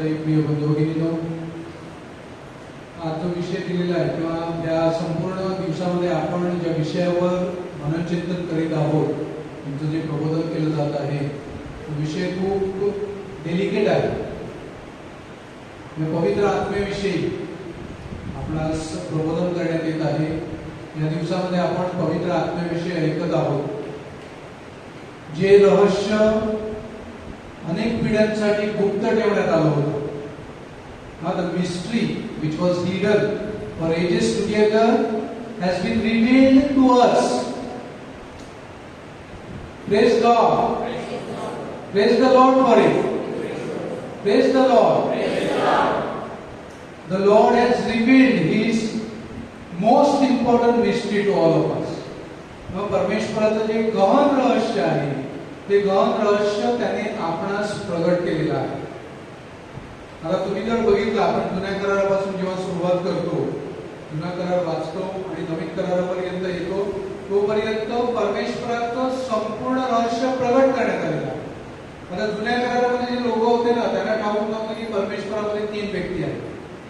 ताई, प्रिय बंधू भगिनींनो, आज जो विषय दिलेला आहे किंवा या संपूर्ण दिवसामध्ये आपण ज्या विषयावर मननचिंतन करीत आहोत, तुमचं जे प्रबोधन केलं जात आहे तो विषय खूप डेलिकेट आहे. पवित्र आत्म्याविषयी आपणास प्रबोधन करण्यात येत आहे. या दिवसामध्ये आपण पवित्र आत्म्याविषयी ऐकत आहोत, जे रहस्य अनेक पिढ्यांसाठी गुप्त ठेवण्यात आलं होतं. The mystery which was hidden for ages together has been revealed to us. Praise God. Praise the Lord for it. Praise the Lord. The Lord has revealed His most important mystery to all of us. परमेश्वराचं जे गहन रहस्य आहे, ते गहन रहस्य त्याने आपणास प्रगट केलेलं आहे. आता तुम्ही जर बघितलं, आपण जुन्या करारापासून जेव्हा सुरुवात करतो, जुना करार वाचतो आणि नवीन करारापर्यंत येतो, तोपर्यंत परमेश्वराचं संपूर्ण रहस्य प्रगट करण्यात आलेलं आहे. आता जुन्या करारामध्ये जे लोक होते ना, त्यांना ठाऊक नव्हतं की परमेश्वरामध्ये 3 व्यक्ती आहेत,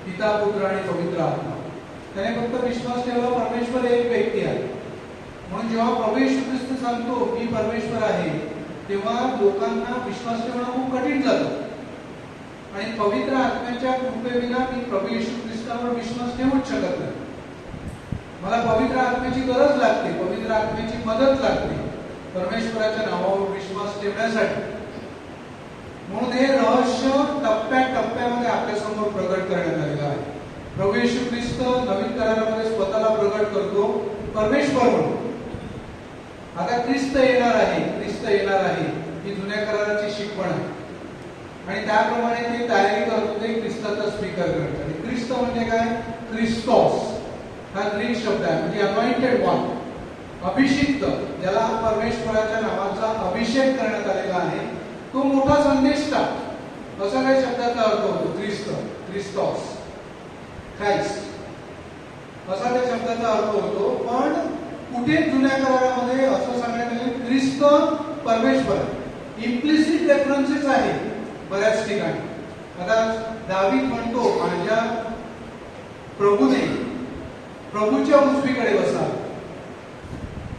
पिता, पुत्र आणि पवित्र आत्मा. त्याने फक्त विश्वास ठेवला परमेश्वर एक व्यक्ती आहे. म्हणून जेव्हा प्रभू येशू ख्रिस्त सांगतो मी परमेश्वर आहे, तेव्हा लोकांना विश्वास ठेवणं खूप कठीण जातं. आणि पवित्र आत्म्याच्या कृपेविना मी प्रभू येशू ख्रिस्तावर विश्वास ठेवूच शकत नाही. मला पवित्र आत्म्याची गरज लागते, पवित्र आत्म्याची मदत लागते परमेश्वराच्या नावावर विश्वास ठेवण्यासाठी. म्हणून हे रहस्य टप्प्याटप्प्यामध्ये आपल्या समोर प्रगट करण्यात आलेलं आहे. प्रभू येशू ख्रिस्त नवीन करारामध्ये स्वतःला प्रगट करतो परमेश्वर म्हणून. आता ख्रिस्त येणार आहे ही जुन्या कराराची शिकवण आहे. आणि त्याप्रमाणे ते तयारी करतो ते ख्रिस्ताचा स्वीकार करतात. आणि ख्रिस्त म्हणजे काय? क्रिस्तोस हा ग्रीक शब्द आहे, म्हणजे अनॉइंटेड वन, अभिषिक्त, ज्याला परमेश्वराच्या नावाचा अभिषेक करण्यात आलेला आहे, तो मोठा संदेष्टा, असा काही शब्दाचा अर्थ होतो. क्रिस्तोस, ख्राइस्ट असा त्या शब्दाचा अर्थ होतो. पण कुठे जुन्या करारामध्ये असं सांगण्यात आले ख्रिस्त परमेश्वर, इम्प्लिसिट रेफरन्सेस आहेत बऱ्याच ठिकाणी. आता दावीद म्हणतो माझ्या प्रभूच्या उजवीकडे बसा,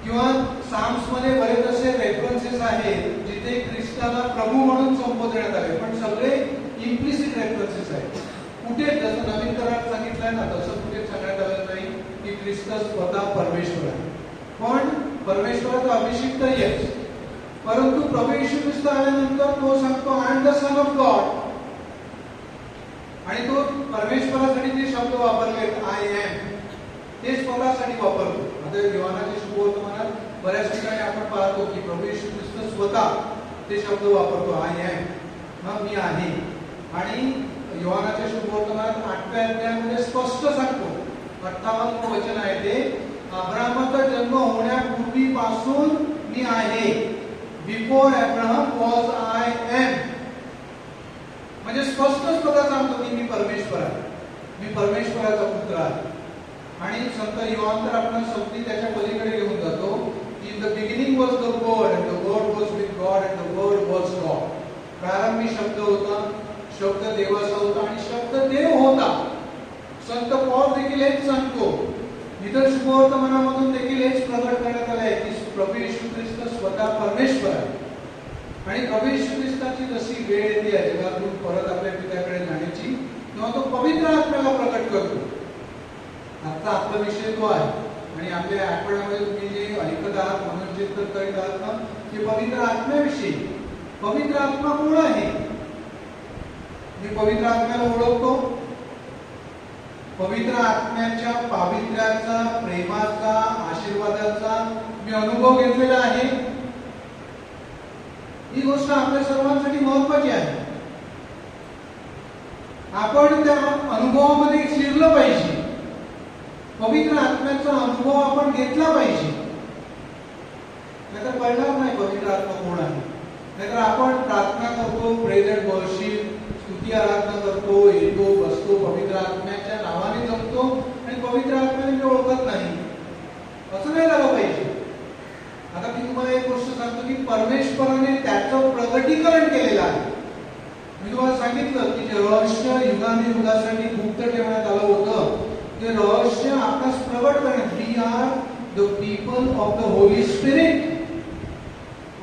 किंवा साम्स मध्ये बरेच असे रेफरन्सेस आहेत जिथे ख्रिस्ताला प्रभू म्हणून संबोधण्यात आले, पण सगळे इम्प्लिसिट रेफरन्सेस आहेत. कुठे जसं नवीन करार सांगितलंय ना, तसं कुठे सांगण्यात आलं नाही की ख्रिस्त स्वतः परमेश्वर आहे. पण परमेश्वराचा अभिषिक्त येस, परंतु प्रभू येशू ख्रिस्त आल्यानंतर तो सांगतो I am the son of God. आणि तो परमेश्वरासाठी जे शब्द वापरले आय एम, ते स्वतःसाठी वापरतो. आता योहानाच्या शुभवर्तमानात बऱ्याच ठिकाणी आपण पाहतो की प्रभू येशू ख्रिस्त स्वतः ते शब्द वापरतो आय एम, मी आहे. आणि योहानाच्या शुभवर्तमानात 8व्या अध्यायामध्ये स्पष्ट सांगतो, 58 वचन आहे ते, अब्राहमाचा जन्म होण्यापूर्वीपासून मी आहे. Before Abraham was I am. म्हणजे स्पष्ट स्वतः सांगतो की मी परमेश्वर आहे, मी परमेश्वराचा पुत्र आहे. आणि संत योहान तर आपण संगती त्याच्या पलीकडे घेऊन जातो. In the beginning was the word and the word was with God and the word was God. प्रारंभी शब्द होता, शब्द देवाचा होता आणि शब्द देव होता. संत पौल देखील हेच सांगतो. इतर शुभवर्तमानामधून देखील हेच प्रगट करण्यात आले आहे की प्रभू येशू ख्रिस्त स्वतः परमेश्वर आहे. आणि प्रभू येशू ख्रिस्ताची जशी वेळ येते आहे जगातून परत आपल्या पित्याकडे जाण्याची, तेव्हा तो पवित्र आत्म्याला प्रकट करतो. आजचा आपला विषय तो आहे. आणि आपल्या आठवड्यामध्ये तुम्ही जे ऐकत आहात, मनोचिंतन करीत आहात ना, की पवित्र आत्म्याविषयी. पवित्र आत्मा कोण आहे? मी पवित्र आत्म्याला ओळखतो. पवित्र आत्म्याच्या पावित्र्याचा, प्रेमाचा, आशीर्वादाचा मी अनुभव घेतलेला आहे. ही गोष्ट आपल्या सर्वांसाठी महत्त्वाची आहे. आपण त्या अनुभवामध्ये शिरलं पाहिजे. पवित्र आत्म्याचा अनुभव आपण घेतला पाहिजे. नाहीतर कळणार नाही पवित्र आत्मा कोण आहे. नाहीतर आपण प्रार्थना करतो, प्रेज अँड वर्शिप, स्तुती आराधना करतो, येतो, बसतो, पवित्र आत्म्याच्या नावाने जपतो आणि पवित्र आत्म्याने मी ओळखत नाही. असं नाही झालं पाहिजे. आता मी तुम्हाला एक गोष्ट सांगतो की परमेश्वराने त्याचं प्रगटीकरण केलेलं आहे. मी तुम्हाला सांगितलं की जे रहस्य युगानुयुगासाठी गुप्त ठेवण्यात आलं होतं, ते रहस्य आपणास प्रगट करण्यात. We are the people of the Holy Spirit.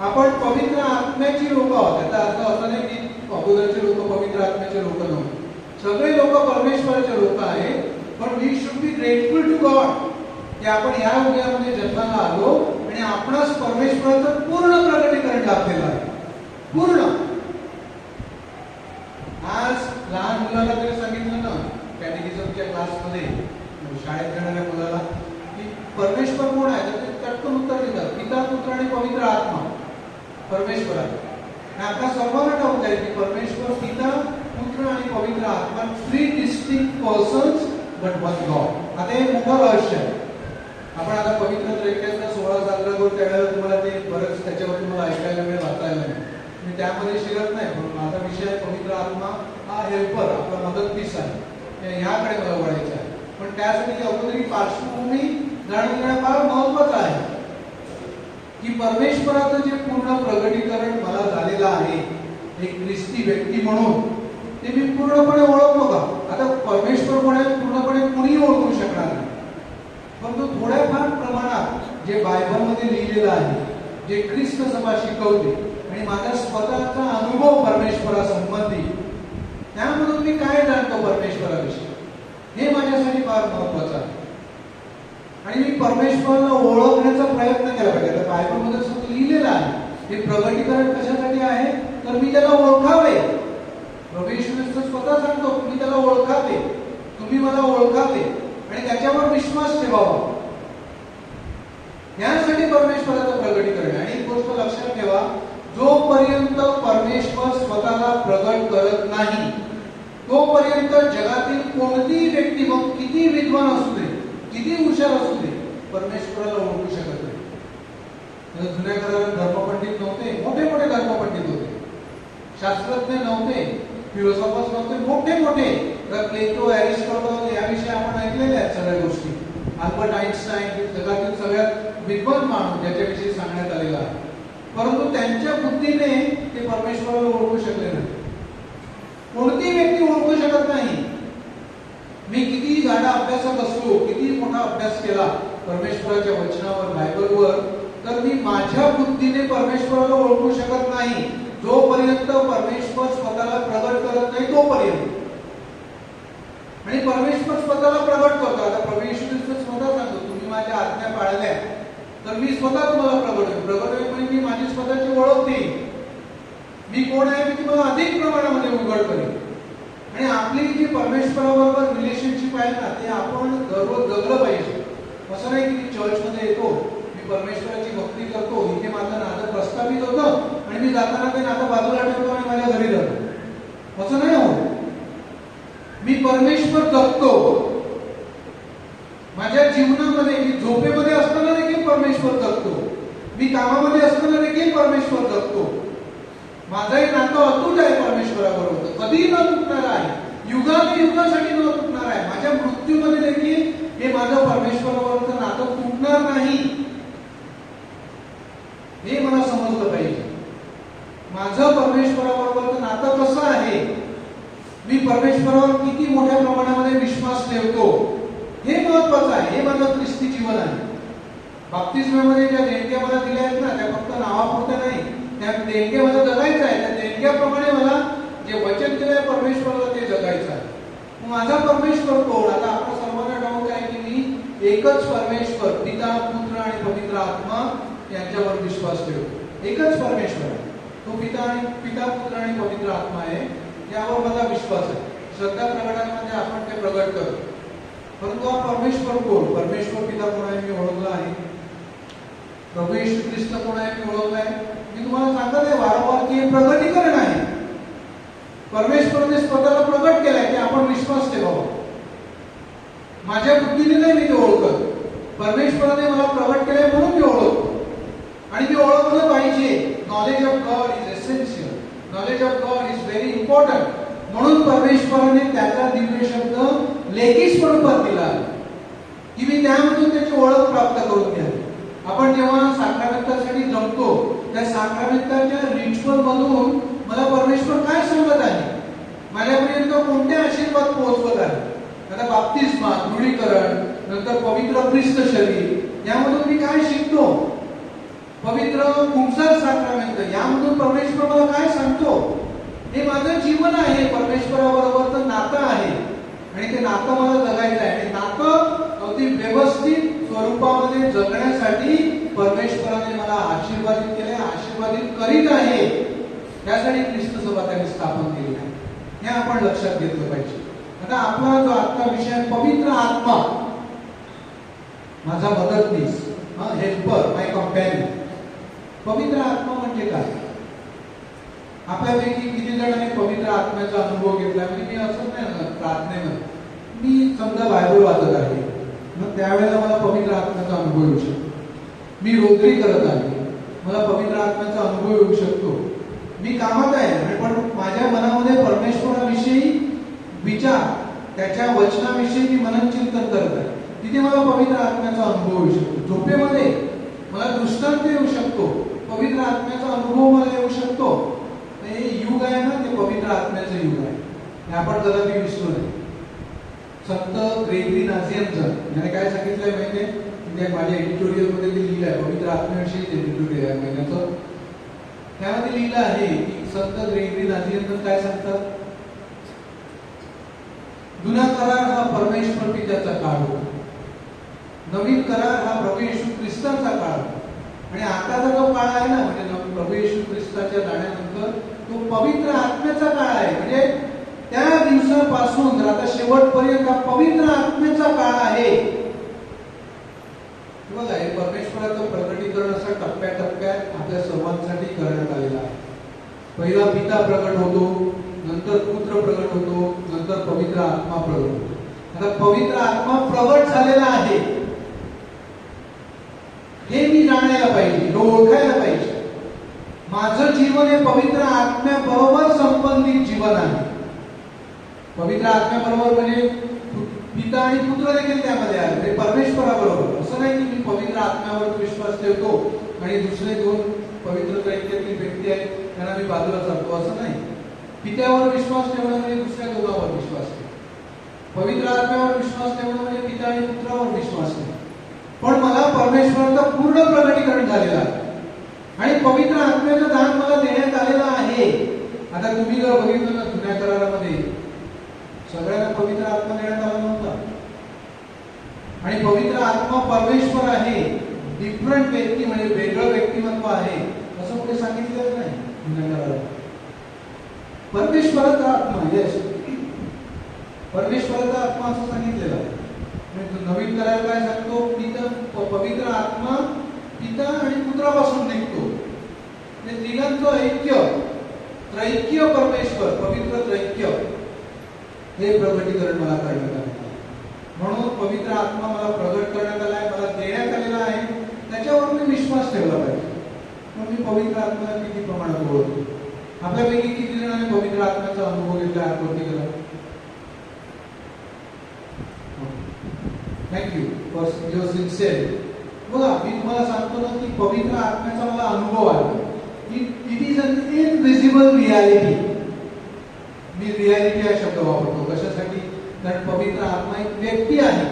आपण पवित्र आत्म्याची लोक आहोत. त्याचा अर्थ असा नाही की अगोदरचे लोक पवित्र आत्म्याचे लोक नव्हते. सगळे लोक परमेश्वराचे लोक आहेत. पण we should be grateful to God की आपण या उद्यामध्ये जन्माला आलो आणि आपणास परमेश्वराचं पूर्ण प्रगटीकरण लाभलेलं आहे. पूर्ण. आज लहान मुलाला तरी सांगितलं ना कॅटेकिझमच्या क्लासमध्ये, शाळेत जाणाऱ्या मुलाला, की परमेश्वर कोण आहे, तर ते चटकन उत्तर देतात, पिता, पुत्र आणि पवित्र आत्मा. परमेश्वर आहे. आपल्या सर्वांना ठाऊक आहे की परमेश्वर पिता, पुत्र आणि पवित्र आत्मा, 3 distinct persons but one God. आता हे मोठं रहस्य आहे. आपण आता पवित्र त्रैक्याचा 16 साजरा करू त्यावेळेला तुम्हाला ते बरंच त्याच्यावर तुम्हाला ऐकायला मिळेल, वाचायला मिळेल. मी त्यामध्ये शिरत नाही, पण माझा विषय आहे पवित्र आत्मा हा हेल्पर, आपला मदतनीस आहे. ह्याकडे मला वळायचं आहे. पण त्यासाठी अगोदरी पार्श्वभूमी जाणून घेणं फार महत्वाचं आहे की परमेश्वराचं जे पूर्ण प्रगटीकरण मला झालेलं आहे एक ख्रिस्ती व्यक्ती म्हणून, ते मी पूर्णपणे ओळखतो का? आता परमेश्वर कोण आहे पूर्णपणे कुणीही ओळखू शकणार नाही. परंतु थोड्याफार प्रमाणात जे बायबलमध्ये लिहिलेलं आहे, जे ख्रिस्त सभा शिकवते आणि माझा स्वतःचा अनुभव परमेश्वरासंबंधी, त्यामधून मी काय जाणतो परमेश्वराविषयी, हे माझ्यासाठी फार महत्वाचं आहे. आणि मी परमेश्वराला ओळखण्याचा प्रयत्न केला पाहिजे. आता बायबलमध्ये सगळं लिहिलेलं आहे. हे प्रगटीकरण कशासाठी आहे, तर मी त्याला ओळखावे. प्रभू येशू ख्रिस्त स्वतः सांगतो, मी त्याला ओळखावे, तुम्ही मला ओळखावे आणि त्याच्यावर विश्वास ठेवावा. यासाठी परमेश्वराचं प्रगटीकरण. आणि एक गोष्ट लक्षात ठेवा, जोपर्यंत परमेश्वर स्वतःला प्रगट करत नाही, तोपर्यंत जगातील कोणतीही व्यक्ती, मग किती विद्वान असू दे, किती हुशार असू दे, परमेश्वराला ओळखू शकत नाही. जुन्या काळात धर्मपंडित नव्हते, मोठे मोठे धर्मपंडित होते. शास्त्रज्ञ नव्हते, फिलॉसॉफर्स नव्हते, मोठे मोठे. प्लेटो, एरिस्टॉटल याविषयी आपण ऐकलेल्या आहेत सगळ्या गोष्टी. अल्बर्ट आइन्स्टाईन जगातील सगळ्यात विद्वान माणूस ज्याच्याविषयी सांगण्यात आलेला आहे. परंतु त्यांच्या बुद्धीने ते परमेश्वराला ओळखू शकले नाही. कोणतीही व्यक्ती ओळखू शकत नाही. मी किती गाढा अभ्यासात असलो, किती मोठा अभ्यास केला परमेश्वराच्या वचनावर, बायबलवर, तर मी माझ्या बुद्धीने परमेश्वराला ओळखू शकत नाही. जोपर्यंत परमेश्वर स्वतःला प्रगट करत नाही तोपर्यंत. आणि परमेश्वर स्वतःला प्रगट करतो. आता प्रभू येशू ख्रिस्त स्वतः सांगतो, तुम्ही माझ्या आज्ञा पाळल्या तर मी स्वतः तुम्हाला प्रगट होईल. प्रगट होईल म्हणजे मी माझी स्वतःची ओळख देईन. मी कोण आहे मी तुम्हाला अधिक प्रमाणामध्ये उघड करेन. आणि आपली जी परमेश्वराबरोबर रिलेशनशिप आहे ना, ते आपण दररोज जगलं पाहिजे. असं नाही की मी चर्चमध्ये येतो, मी परमेश्वराची भक्ती करतो, इथे माझं नातं प्रस्थापित होतं आणि मी जाताना ते नातं बाजूला ठेवतो आणि माझ्या घरी जातो. असं नाही होत. मी परमेश्वर जगतो. माझ्या जीवनामध्ये मी झोपेमध्ये असताना देखील परमेश्वर जगतो. मी कामामध्ये असताना देखील परमेश्वर जगतो. माझं हे नातं अतूट आहे परमेश्वराबरोबर, कधीही न तुटणार आहे, युगानुयुगासाठी न तुटणार आहे. माझ्या मृत्यूमध्ये देखील हे माझं परमेश्वराबरोबरचं नातं तुटणार नाही. हे मला समजलं पाहिजे. माझं परमेश्वराबरोबरचं नातं कसं आहे, मी परमेश्वरावर किती मोठ्या प्रमाणामध्ये विश्वास ठेवतो, हे महत्वाचं आहे. हे माझं ख्रिस्ती जीवन आहे. बाप्तिस्मामध्ये ज्या देणग्या मला दिल्या आहेत ना, त्या फक्त नावापुरत्या नाही, त्या देणग्या मला जगायचं आहे. त्या देणग्याप्रमाणे मला जे वचन दिलंय परमेश्वराला ते जगायचं आहे. माझा परमेश्वर कोण? आता आपण सर्वांना ठाऊक आहे की मी एकच परमेश्वर, पिता, पुत्र आणि पवित्र आत्मा यांच्यावर विश्वास ठेवतो. एकच परमेश्वर आहे, तो पिता, पुत्र आणि पवित्र आत्मा आहे. यावर माझा विश्वास आहे. श्रद्धा प्रकटनामध्ये आपण ते प्रगट करतो. परंतु हा परमेश्वर कोण? परमेश्वर पिता कोण आहे मी ओळखला आहे. प्रभू येशू ख्रिस्त कोण आहे मी ओळखला आहे. मी तुम्हाला सांगत आहे वारंवार की हे प्रगटीकरण आहे. परमेश्वराने स्वतःला प्रगट केलाय की आपण विश्वास ठेवावा. माझ्या बुद्धीने नाही मी ते ओळखत, परमेश्वराने मला प्रगट केलंय म्हणून मी ओळखतो. आणि मी ओळखलं पाहिजे. Knowledge of God is essential. Knowledge of God is very important. म्हणून परमेश्वराने त्याचा दिव्य शब्द लेखी स्वरूपात दिला की मी त्यामधून त्याची ओळख प्राप्त करून घ्या. आपण जेव्हा साक्रामेंटासाठी जमतो, त्या साक्रामेंटाच्या रिच्युअल मधून मला परमेश्वर काय सांगत आहे, माझ्यापर्यंत आशीर्वाद पोहोचवत आहे. आता बाप्तिस्मा, दृढीकरण, नंतर पवित्र ख्रिस्त शरीर, यामधून मी काय शिकतो? पवित्र कुंसार साक्रामेंट, यामधून परमेश्वर मला काय सांगतो? हे माझं जीवन आहे, परमेश्वराबरोबरचं नातं आहे आणि ते नातं मला जगायचं आहे. आणि नातं अगदी व्यवस्थित स्वरूपामध्ये जगण्यासाठी परमेश्वराने मला आशीर्वादित केले, आशीर्वादित करीत आहे. त्यासाठी ख्रिस्त सभा त्यांनी स्थापन केली आहे. हे आपण लक्षात घेतलं पाहिजे. आता आपला जो आजचा विषय आहे पवित्र आत्मा, माझा मदतनीस, हेल्पर, माय कंपॅनियन. पवित्र आत्मा म्हणजे काय? आपल्यापैकी किती जणांनी पवित्र आत्म्याचा अनुभव घेतला? म्हणजे मी असं नाही प्रार्थनेमध्ये, मी समजा बायबल वाचत आहे, मग त्यावेळेला मला पवित्र आत्म्याचा अनुभव येऊ शकतो. मी रोजरी करत आहे, मला पवित्र आत्म्याचा अनुभव येऊ शकतो. मी कामात आहे पण माझ्या मनामध्ये परमेश्वराविषयी विचार, त्याच्या वचनाविषयी मी मनन चिंतन करत आहे, तिथे मला पवित्र आत्म्याचा अनुभव येऊ शकतो. झोपेमध्ये मला दृष्टांत येऊ शकतो, पवित्र आत्म्याचा अनुभव मला येऊ शकतो. हे युग आहे ना, ते पवित्र आत्म्याचं युग आहे. हे आपण कदापि विसरू नये. संत ग्रेगरी नाझियन्सन याने काय सांगितलंय माहितीये? म्हणजे माझ्या एडिटोरियल मध्ये ते लिहिलं आहे, पवित्र आत्म्याविषयी एडिटोरियल आहे महिन्याचं. त्यामध्ये लिहिलं आहे की संत ग्रेगरी नाझियन्सन काय सांगतात? जुना करार हा परमेश्वर पित्याचा काळ होता, नवीन करार हा प्रभू येशू ख्रिस्ताचा काळ होता, आणि आताचा जो काळ आहे ना, म्हणजे प्रभू येशू ख्रिस्ताच्या जाण्यानंतर तो पवित्र आत्म्याचा काळ आहे. म्हणजे त्या दिवसापासून तर आता शेवटपर्यंत हा पवित्र आत्म्याचा काळ आहे. बघा, हे परमेश्वराचं प्रकटीकरण असं टप्प्याटप्प्यात आपल्या सर्वांसाठी करण्यात आलेलं आहे. पहिला पिता प्रकट होतो, नंतर पुत्र प्रकट होतो, नंतर पवित्र आत्मा प्रकट होतो. आता पवित्र आत्मा प्रकट झालेला आहे हे मी जाणायला पाहिजे, ओळखायला पाहिजे. माझं जीवन हे पवित्र आत्म्याबरोबर संबंधित जीवन आहे. पवित्र आत्म्याबरोबर म्हणजे पिता आणि पुत्र देखील त्यामध्ये आहे, म्हणजे परमेश्वराबरोबर. असं नाही की मी पवित्र आत्म्यावर विश्वास ठेवतो आणि दुसरे दोन पवित्र त्रैक्यातील व्यक्ती आहेत त्यांना मी बाजूला जातो, असं नाही. पित्यावर विश्वास ठेवणं म्हणजे दुसऱ्या दोघांवर विश्वास ठेवणं, पवित्र आत्म्यावर विश्वास ठेवणं म्हणजे पिता आणि पुत्रावर विश्वास ठेवणं. पण मला परमेश्वराचं पूर्ण प्रकटीकरण झालेलं आहे आणि पवित्र आत्म्याचं दान मला देण्यात आलेलं आहे. आता तुम्ही जर बघितलं ना, जुन्या करारामध्ये सगळ्यांना पवित्र आत्मा देण्यात आला नव्हता, आणि पवित्र आत्मा परमेश्वर आहे, डिफरंट व्यक्ती, म्हणजे वेगळं व्यक्तिमत्व आहे असं कुठे सांगितलेलं नाही जुन्या करारात. परमेश्वराचा आत्मा, यस, परमेश्वराचा आत्मा असं सांगितलेलं आहे. नवीन करार काय सांगतो? पवित्र आत्मा पिता आणि पुत्रापासून निघतो. तिघांचं ऐक्य, त्रैक्य परमेश्वर, पवित्र त्रैक्य, हे प्रकटीकरण मला करण्यात आलं. म्हणून पवित्र आत्मा मला प्रगट करण्यात आला आहे, मला देण्यात आलेला आहे, त्याच्यावर मी विश्वास ठेवला पाहिजे. मग मी पवित्र आत्म्याला किती प्रमाणात ओळखतो? आपल्यापैकी किती जणांनी पवित्र आत्म्याचा अनुभव घेतला आत्महत्या केला? Thank you for your sincere. बघा, मी तुम्हाला सांगतो ना की पवित्र आत्म्याचा मला अनुभव आहे. It is an invisible reality. मी रियालिटी हा शब्द वापरतो कशासाठी? कारण पवित्र आत्मा एक व्यक्ती आहे.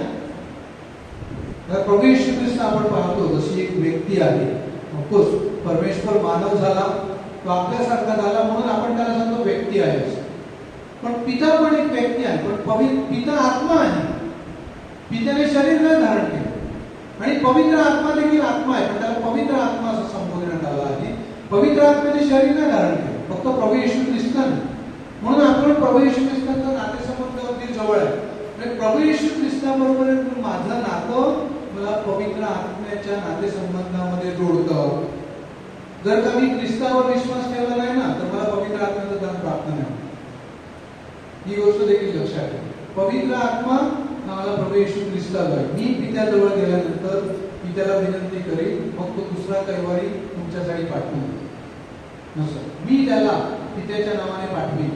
तर प्रभू येशू ख्रिस्त आपण पाहतो जशी एक व्यक्ती आहे. ऑफकोर्स परमेश्वर मानव झाला, तो आपल्यासारखा झाला, म्हणून आपण त्याला सांगतो व्यक्ती आहे. पण पिता पण एक व्यक्ती आहे, पण पिता आत्मा आहे. पित्याने शरीर नाही धारण केलं, आणि पवित्र आत्मा देखील आत्मा आहे, पण त्याला पवित्र आत्मा असं संबोधण्यात आलं आहे. पवित्र आत्म्याने शरीर नाही धारण केलं, फक्त प्रभू येशू ख्रिस्ताने. म्हणून आपण प्रभू येशू ख्रिस्ताचा नातेसंबंध अगदी जवळ आहे. प्रभू येशू ख्रिस्ताबरोबर माझं नातं मला पवित्र आत्म्याच्या नातेसंबंधामध्ये जोडतं. जर का मी ख्रिस्तावर विश्वास ठेवला नाही ना, तर मला पवित्र आत्म्याचं दान प्राप्त नाही. ही गोष्ट देखील लक्षात ठेवा. पवित्र आत्मा मला प्रभू येशू ख्रिस्ताला, मी पित्याजवळ गेल्यानंतर पित्याला विनंती करेन, मग तो दुसरा कैवारी तुमच्यासाठी पाठवून नसं, मी त्याला पित्याच्या नावाने पाठवीन,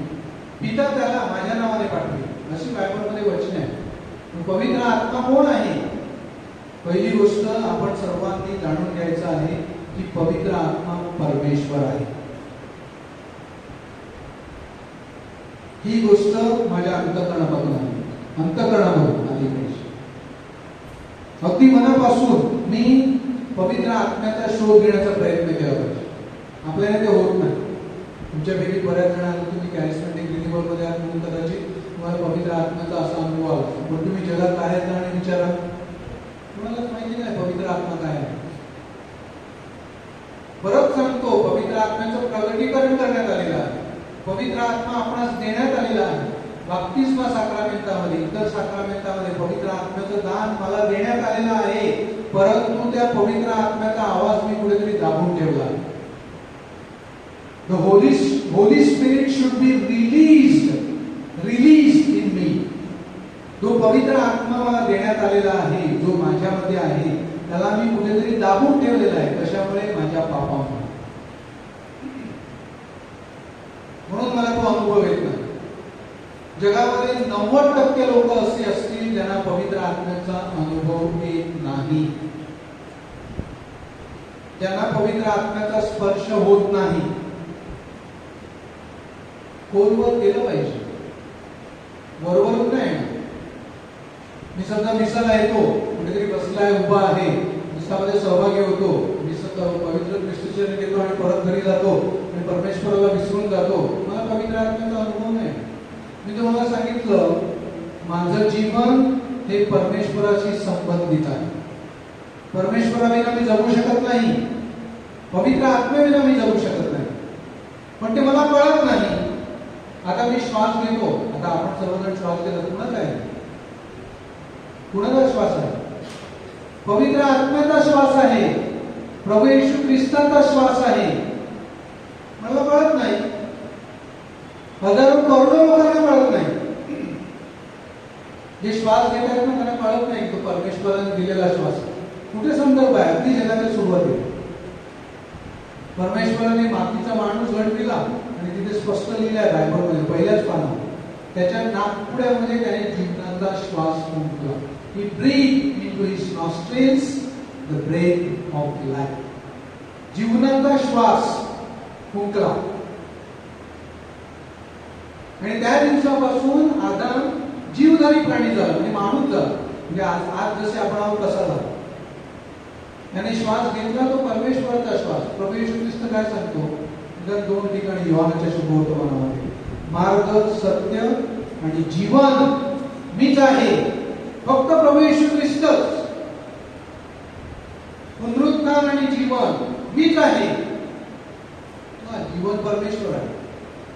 पिता त्याला माझ्या नावाने पाठवीन, अशी बायबलमध्ये वचन आहे. पवित्र आत्मा कोण आहे? पहिली गोष्ट आपण सर्वांनी जाणून घ्यायचं आहे की पवित्र आत्मा परमेश्वर आहे. ही गोष्ट माझ्या अंतःकरणामधून आली, अंतःकरणामधून आली पाहिजे. अगदी मनापासून मी पवित्र आत्म्याचा शोध घेण्याचा प्रयत्न केला पाहिजे. आपल्याला ते होत नाही. तुमच्यापैकी बऱ्याच जणांना तुम्ही कॅरिस्मॅटिक रिन्युअलमध्ये आहात म्हणून कदाचित तुम्हाला पवित्र आत्म्याचा असा अनुभव आला. पण तुम्ही जगात काय आहेत आणि विचारा, तुम्हाला माहिती नाही पवित्र आत्मा काय आहे. परत सांगतो, पवित्र आत्म्याचं प्रगटीकरण करण्यात आलेलं आहे. पवित्र आत्मा आपणास देण्यात आलेला आहे. बाप्तिस्मा साक्रामेंटामध्ये, इतर साक्रामेंटामध्ये पवित्र आत्म्याचं दान मला देण्यात आलेलं आहे. परंतु त्या पवित्र आत्म्याचा आवाज मी कुठेतरी दाबून ठेवला. The Holy Spirit should be released in me. जो पवित्र आत्मा मला देण्यात आलेला आहे, जो माझ्यामध्ये आहे, त्याला मी कुठेतरी दाबून ठेवलेला आहे. कशामुळे? माझ्या पापामुळे. म्हणून मला तो अनुभव येत नाही. जगामध्ये 90% लोक असे असतील ज्यांना पवित्र आत्म्याचा अनुभव येत नाही, ज्यांना पवित्र आत्म्याचा स्पर्श होत नाही. खोलवर गेलं पाहिजे, वरवरून नाही. मी समजा मिसाला येतो, कुठेतरी बसलाय, उभा आहे, मिसामध्ये सहभागी होतो, मी पवित्र ख्रिस्तीचरण घेतो आणि परत घरी जातो आणि परमेश्वराला विसरून जातो. मला पवित्र आत्म्याचा अनुभव नाही. मी तुम्हाला सांगितलं, माझं जीवन हे परमेश्वराशी संबंधित आहे. परमेश्वराविना मी जगू शकत नाही, पवित्र आत्म्याविना मी जगू शकत नाही. पण ते मला कळत नाही. आता मी श्वास घेतो, आता आपण सर्वजण श्वास घेतो, कुणाचा आहे? कुणाचा श्वास आहे? पवित्र आत्म्याचा श्वास आहे, प्रभू येशू ख्रिस्ताचा श्वास आहे. मला कळत नाही. हजारो करोडो लोकांना कळत नाही. जे श्वास घेत आहेत ना, त्यांना कळत नाही तो परमेश्वराने दिलेला श्वास. कुठे संदर्भ आहे? अगदी जगाच्या सुरुवातीला परमेश्वराने मातीचा माणूस घडविला आणि तिथे स्पष्ट लिहिलं आहे बायबलमध्ये, पहिल्याच पानावर. त्याच्या नाकपुड्यामध्ये त्याने जीवनाचा श्वास फुंकला. He breathed into his nostrils the breath of life. जीवनाचा श्वास फुंकला. आणि त्या दिवसापासून आदाम जीवधारी प्राणी झाला, म्हणजे माणूस झाला. म्हणजे आज जसे आपण आहोत तसा झाला. त्याने श्वास घेतला, तो परमेश्वराचा श्वास. प्रभू येशू ख्रिस्त काय सांगतो? 2 ठिकाणी योहानाच्या शुभवर्तमानामध्ये, मार्ग, सत्य आणि जीवन मीच आहे. फक्त प्रभू येशू ख्रिस्तच. पुनरुत्थान आणि जीवन मीच आहे. जीवन परमेश्वर आहे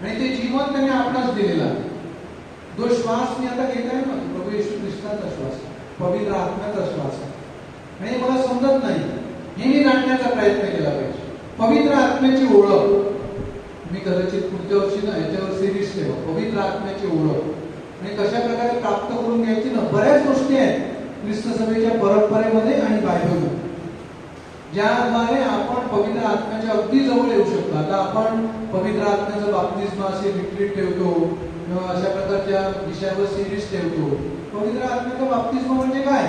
आणि ते जीवन त्याने आपणास दिलेला आहे. जो श्वास मी आता घेत आहे ना, प्रभू येशू ख्रिस्ताचा श्वास, पवित्र आत्म्याचा श्वास आहे. आणि मला समजत नाही, हे मी जाणण्याचा प्रयत्न केला पाहिजे. पवित्र आत्म्याची ओळख मी कदाचित पुढच्या वर्षी ना याच्यावर सिरीज ठेवा, पवित्र आत्म्याची ओळख आणि कशा प्रकारे प्राप्त करून घ्यायची ना. बऱ्याच गोष्टी आहेत ख्रिस्त सभेच्या परंपरेमध्ये आणि बायबलमध्ये, ज्याद्वारे आपण पवित्र आत्म्याच्या अगदी जवळ येऊ शकतो. आता आपण पवित्र आत्म्याचं बाप्तिस्मा असे रिट्रीट ठेवतो किंवा अशा प्रकारच्या विषयावर सिरीज ठेवतो. पवित्र आत्म्याचा बाप्तिस्मा म्हणजे काय?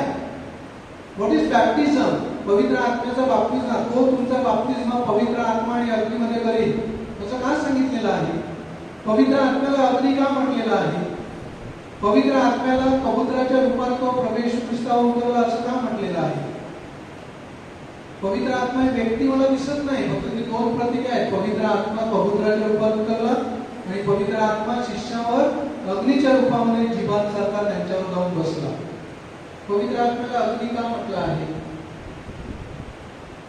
What is baptism? पवित्र आत्म्याचा बाप्तिस्मा, तो तुमचा बाप्तिस्मा पवित्र आत्मा आणि अग्नीमध्ये करेल असं का सांगितलेलं आहे? पवित्र आत्म्याला अग्नी का म्हटलेलं आहे? पवित्र आत्म्याला कबुतराच्या रूपात तो प्रभू येशू ख्रिस्तावर उतरला असं का म्हटलेलं आहे? पवित्र आत्मा ही व्यक्ती मला दिसत नाही, फक्त ती 2 प्रतीक आहेत. पवित्र आत्मा कबुतराच्या रूपात उतरला आणि पवित्र आत्मा शिष्यावर अग्नीच्या रूपामध्ये जिभांसारखा त्यांच्यावर जाऊन बसला. पवित्र आत्म्याला अग्नी का म्हटलं आहे?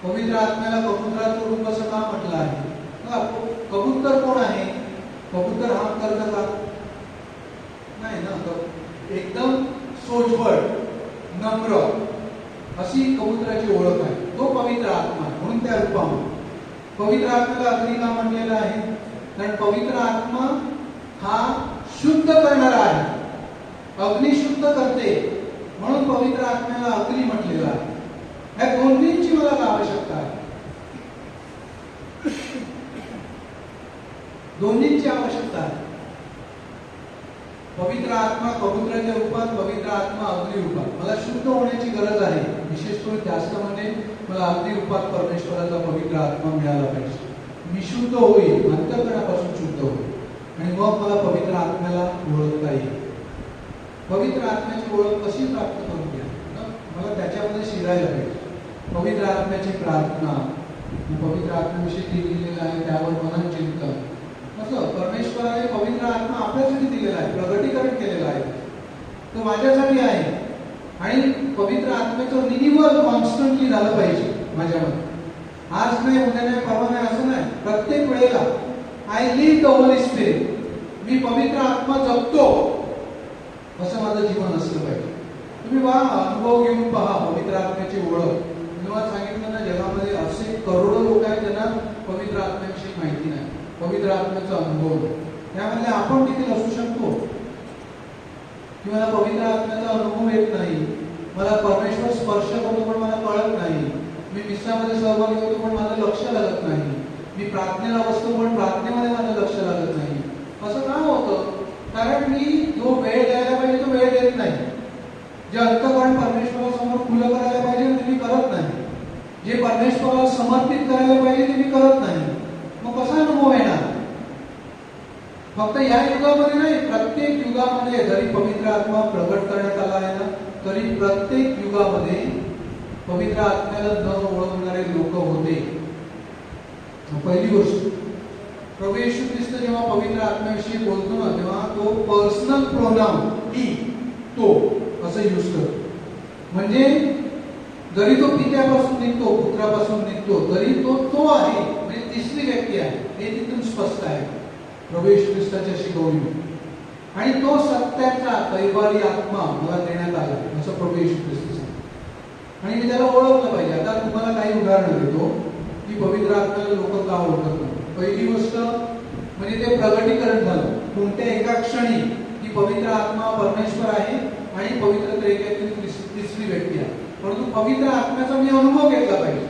पवित्र आत्म्याला कबुतराचं रूप असं का म्हटलं आहे? कबूतर कोण आहे? कबूतर हा करतं का? नाही ना. एकदम सोजवळ, नम्र अशी कबुतराची ओळख आहे. तो पवित्र आत्मा, म्हणून त्या रूपामध्ये पवित्र आत्म्याला अग्नी का म्हणलेला आहे? कारण पवित्र आत्मा हा शुद्ध करणारा आहे. अग्नी शुद्ध करते, म्हणून पवित्र आत्म्याला अग्नी म्हटलेलं आहे. या दोन्हींची मला आवश्यकता आहे. दोन्हींची आवश्यकता आहे. पवित्र आत्मा कबुतराच्या रूपात, पवित्र आत्मा अग्नी रूपात. मला शुद्ध होण्याची गरज आहे. विशेष करून जास्त म्हणजे मला अग्नी रूपात परमेश्वराचा पवित्र आत्मा मिळाला पाहिजे. मी शुद्ध होईल, अंतःकरणापासून शुद्ध होईल. आणि मग मला पवित्र आत्म्याला ओळखता येईल. पवित्र आत्म्याची ओळख कशी प्राप्त करून घ्या? मला त्याच्यामध्ये शिरायला पाहिजे. पवित्र आत्म्याची प्रार्थना, पवित्र आत्म्याविषयी दिलेलं आहे त्यावर मनन चिंतन. असं परमेश्वराने पवित्र आत्मा आपल्यासाठी दिलेला आहे, प्रगटीकरण केलेलं आहे, तो माझ्यासाठी आहे. आणि पवित्र आत्म्याचं रिन्युअल कॉन्स्टंटली झालं पाहिजे माझ्यामध्ये. आज नाही, उद्या नाही, परवा नाही, असं नाही. प्रत्येक वेळेला I live the Holy Spirit, मी पवित्र आत्मा जगतो असं माझं जीवन असलं पाहिजे. तुम्ही पहा, अनुभव घेऊन पहा पवित्र आत्म्याची ओळख. तुम्हाला सांगितलं ना, जगामध्ये असे करोडो लोक आहेत ज्यांना पवित्र आत्म्याविषयी माहिती नाही, पवित्र आत्म्याचा अनुभव. त्यामध्ये आपण देखील असू शकतो की मला पवित्र आत्म्याचा अनुभव येत नाही, मला परमेश्वर स्पर्श करतो पण मला कळत नाही, मी मिसामध्ये सहभागी होतो पण माझं लक्ष लागत नाही, मी प्रार्थनेला बसतो पण प्रार्थनेमध्ये माझं लक्ष लागत नाही. असं का होतं? कारण मी जो वेळ द्यायला पाहिजे तो वेळ देत नाही. जे अंतःकरण परमेश्वरासमोर खुलं करायला पाहिजे ते मी करत नाही. जे परमेश्वराला समर्पित करायला पाहिजे ते मी करत नाही. मग कसा अनुभव येणार? फक्त या युगामध्ये नाही, प्रत्येक युगामध्ये जरी पवित्र आत्मा प्रकट करण्यात आला आहे ना, तरी प्रत्येक युगामध्ये पवित्र आत्म्याला न ओळखणारे लोक होते. पहिली गोष्ट, प्रभू येशू ख्रिस्त जेव्हा पवित्र आत्म्याविषयी बोलतो ना, तेव्हा तो पर्सनल प्रोनाउन ही, तो असं यूज करतो. म्हणजे जरी तो पित्यापासून निघतो, पुत्रापासून निघतो, तरी तो आहे, म्हणजे तिसरी व्यक्ती आहे, हे तिथून स्पष्ट आहे प्रभू येशू ख्रिस्ताच्या शिकवणीने. आणि तो सत्याचा कैवारी आत्मा मला देण्यात आला असं प्रभू येशू ख्रिस्त सांगतो. आणि मी त्याला ओळखलं पाहिजे. आता तुम्हाला काही उदाहरणं देतो की पवित्र आत्म्याला लोक का ओळखत नाही. पहिली गोष्ट म्हणजे ते प्रगटीकरण झालं कोणत्या एका क्षणी की पवित्र आत्मा परमेश्वर आहे आणि पवित्र त्रैकातील तिसरी व्यक्ती आहे. परंतु पवित्र आत्म्याचा मी अनुभव घेतला पाहिजे.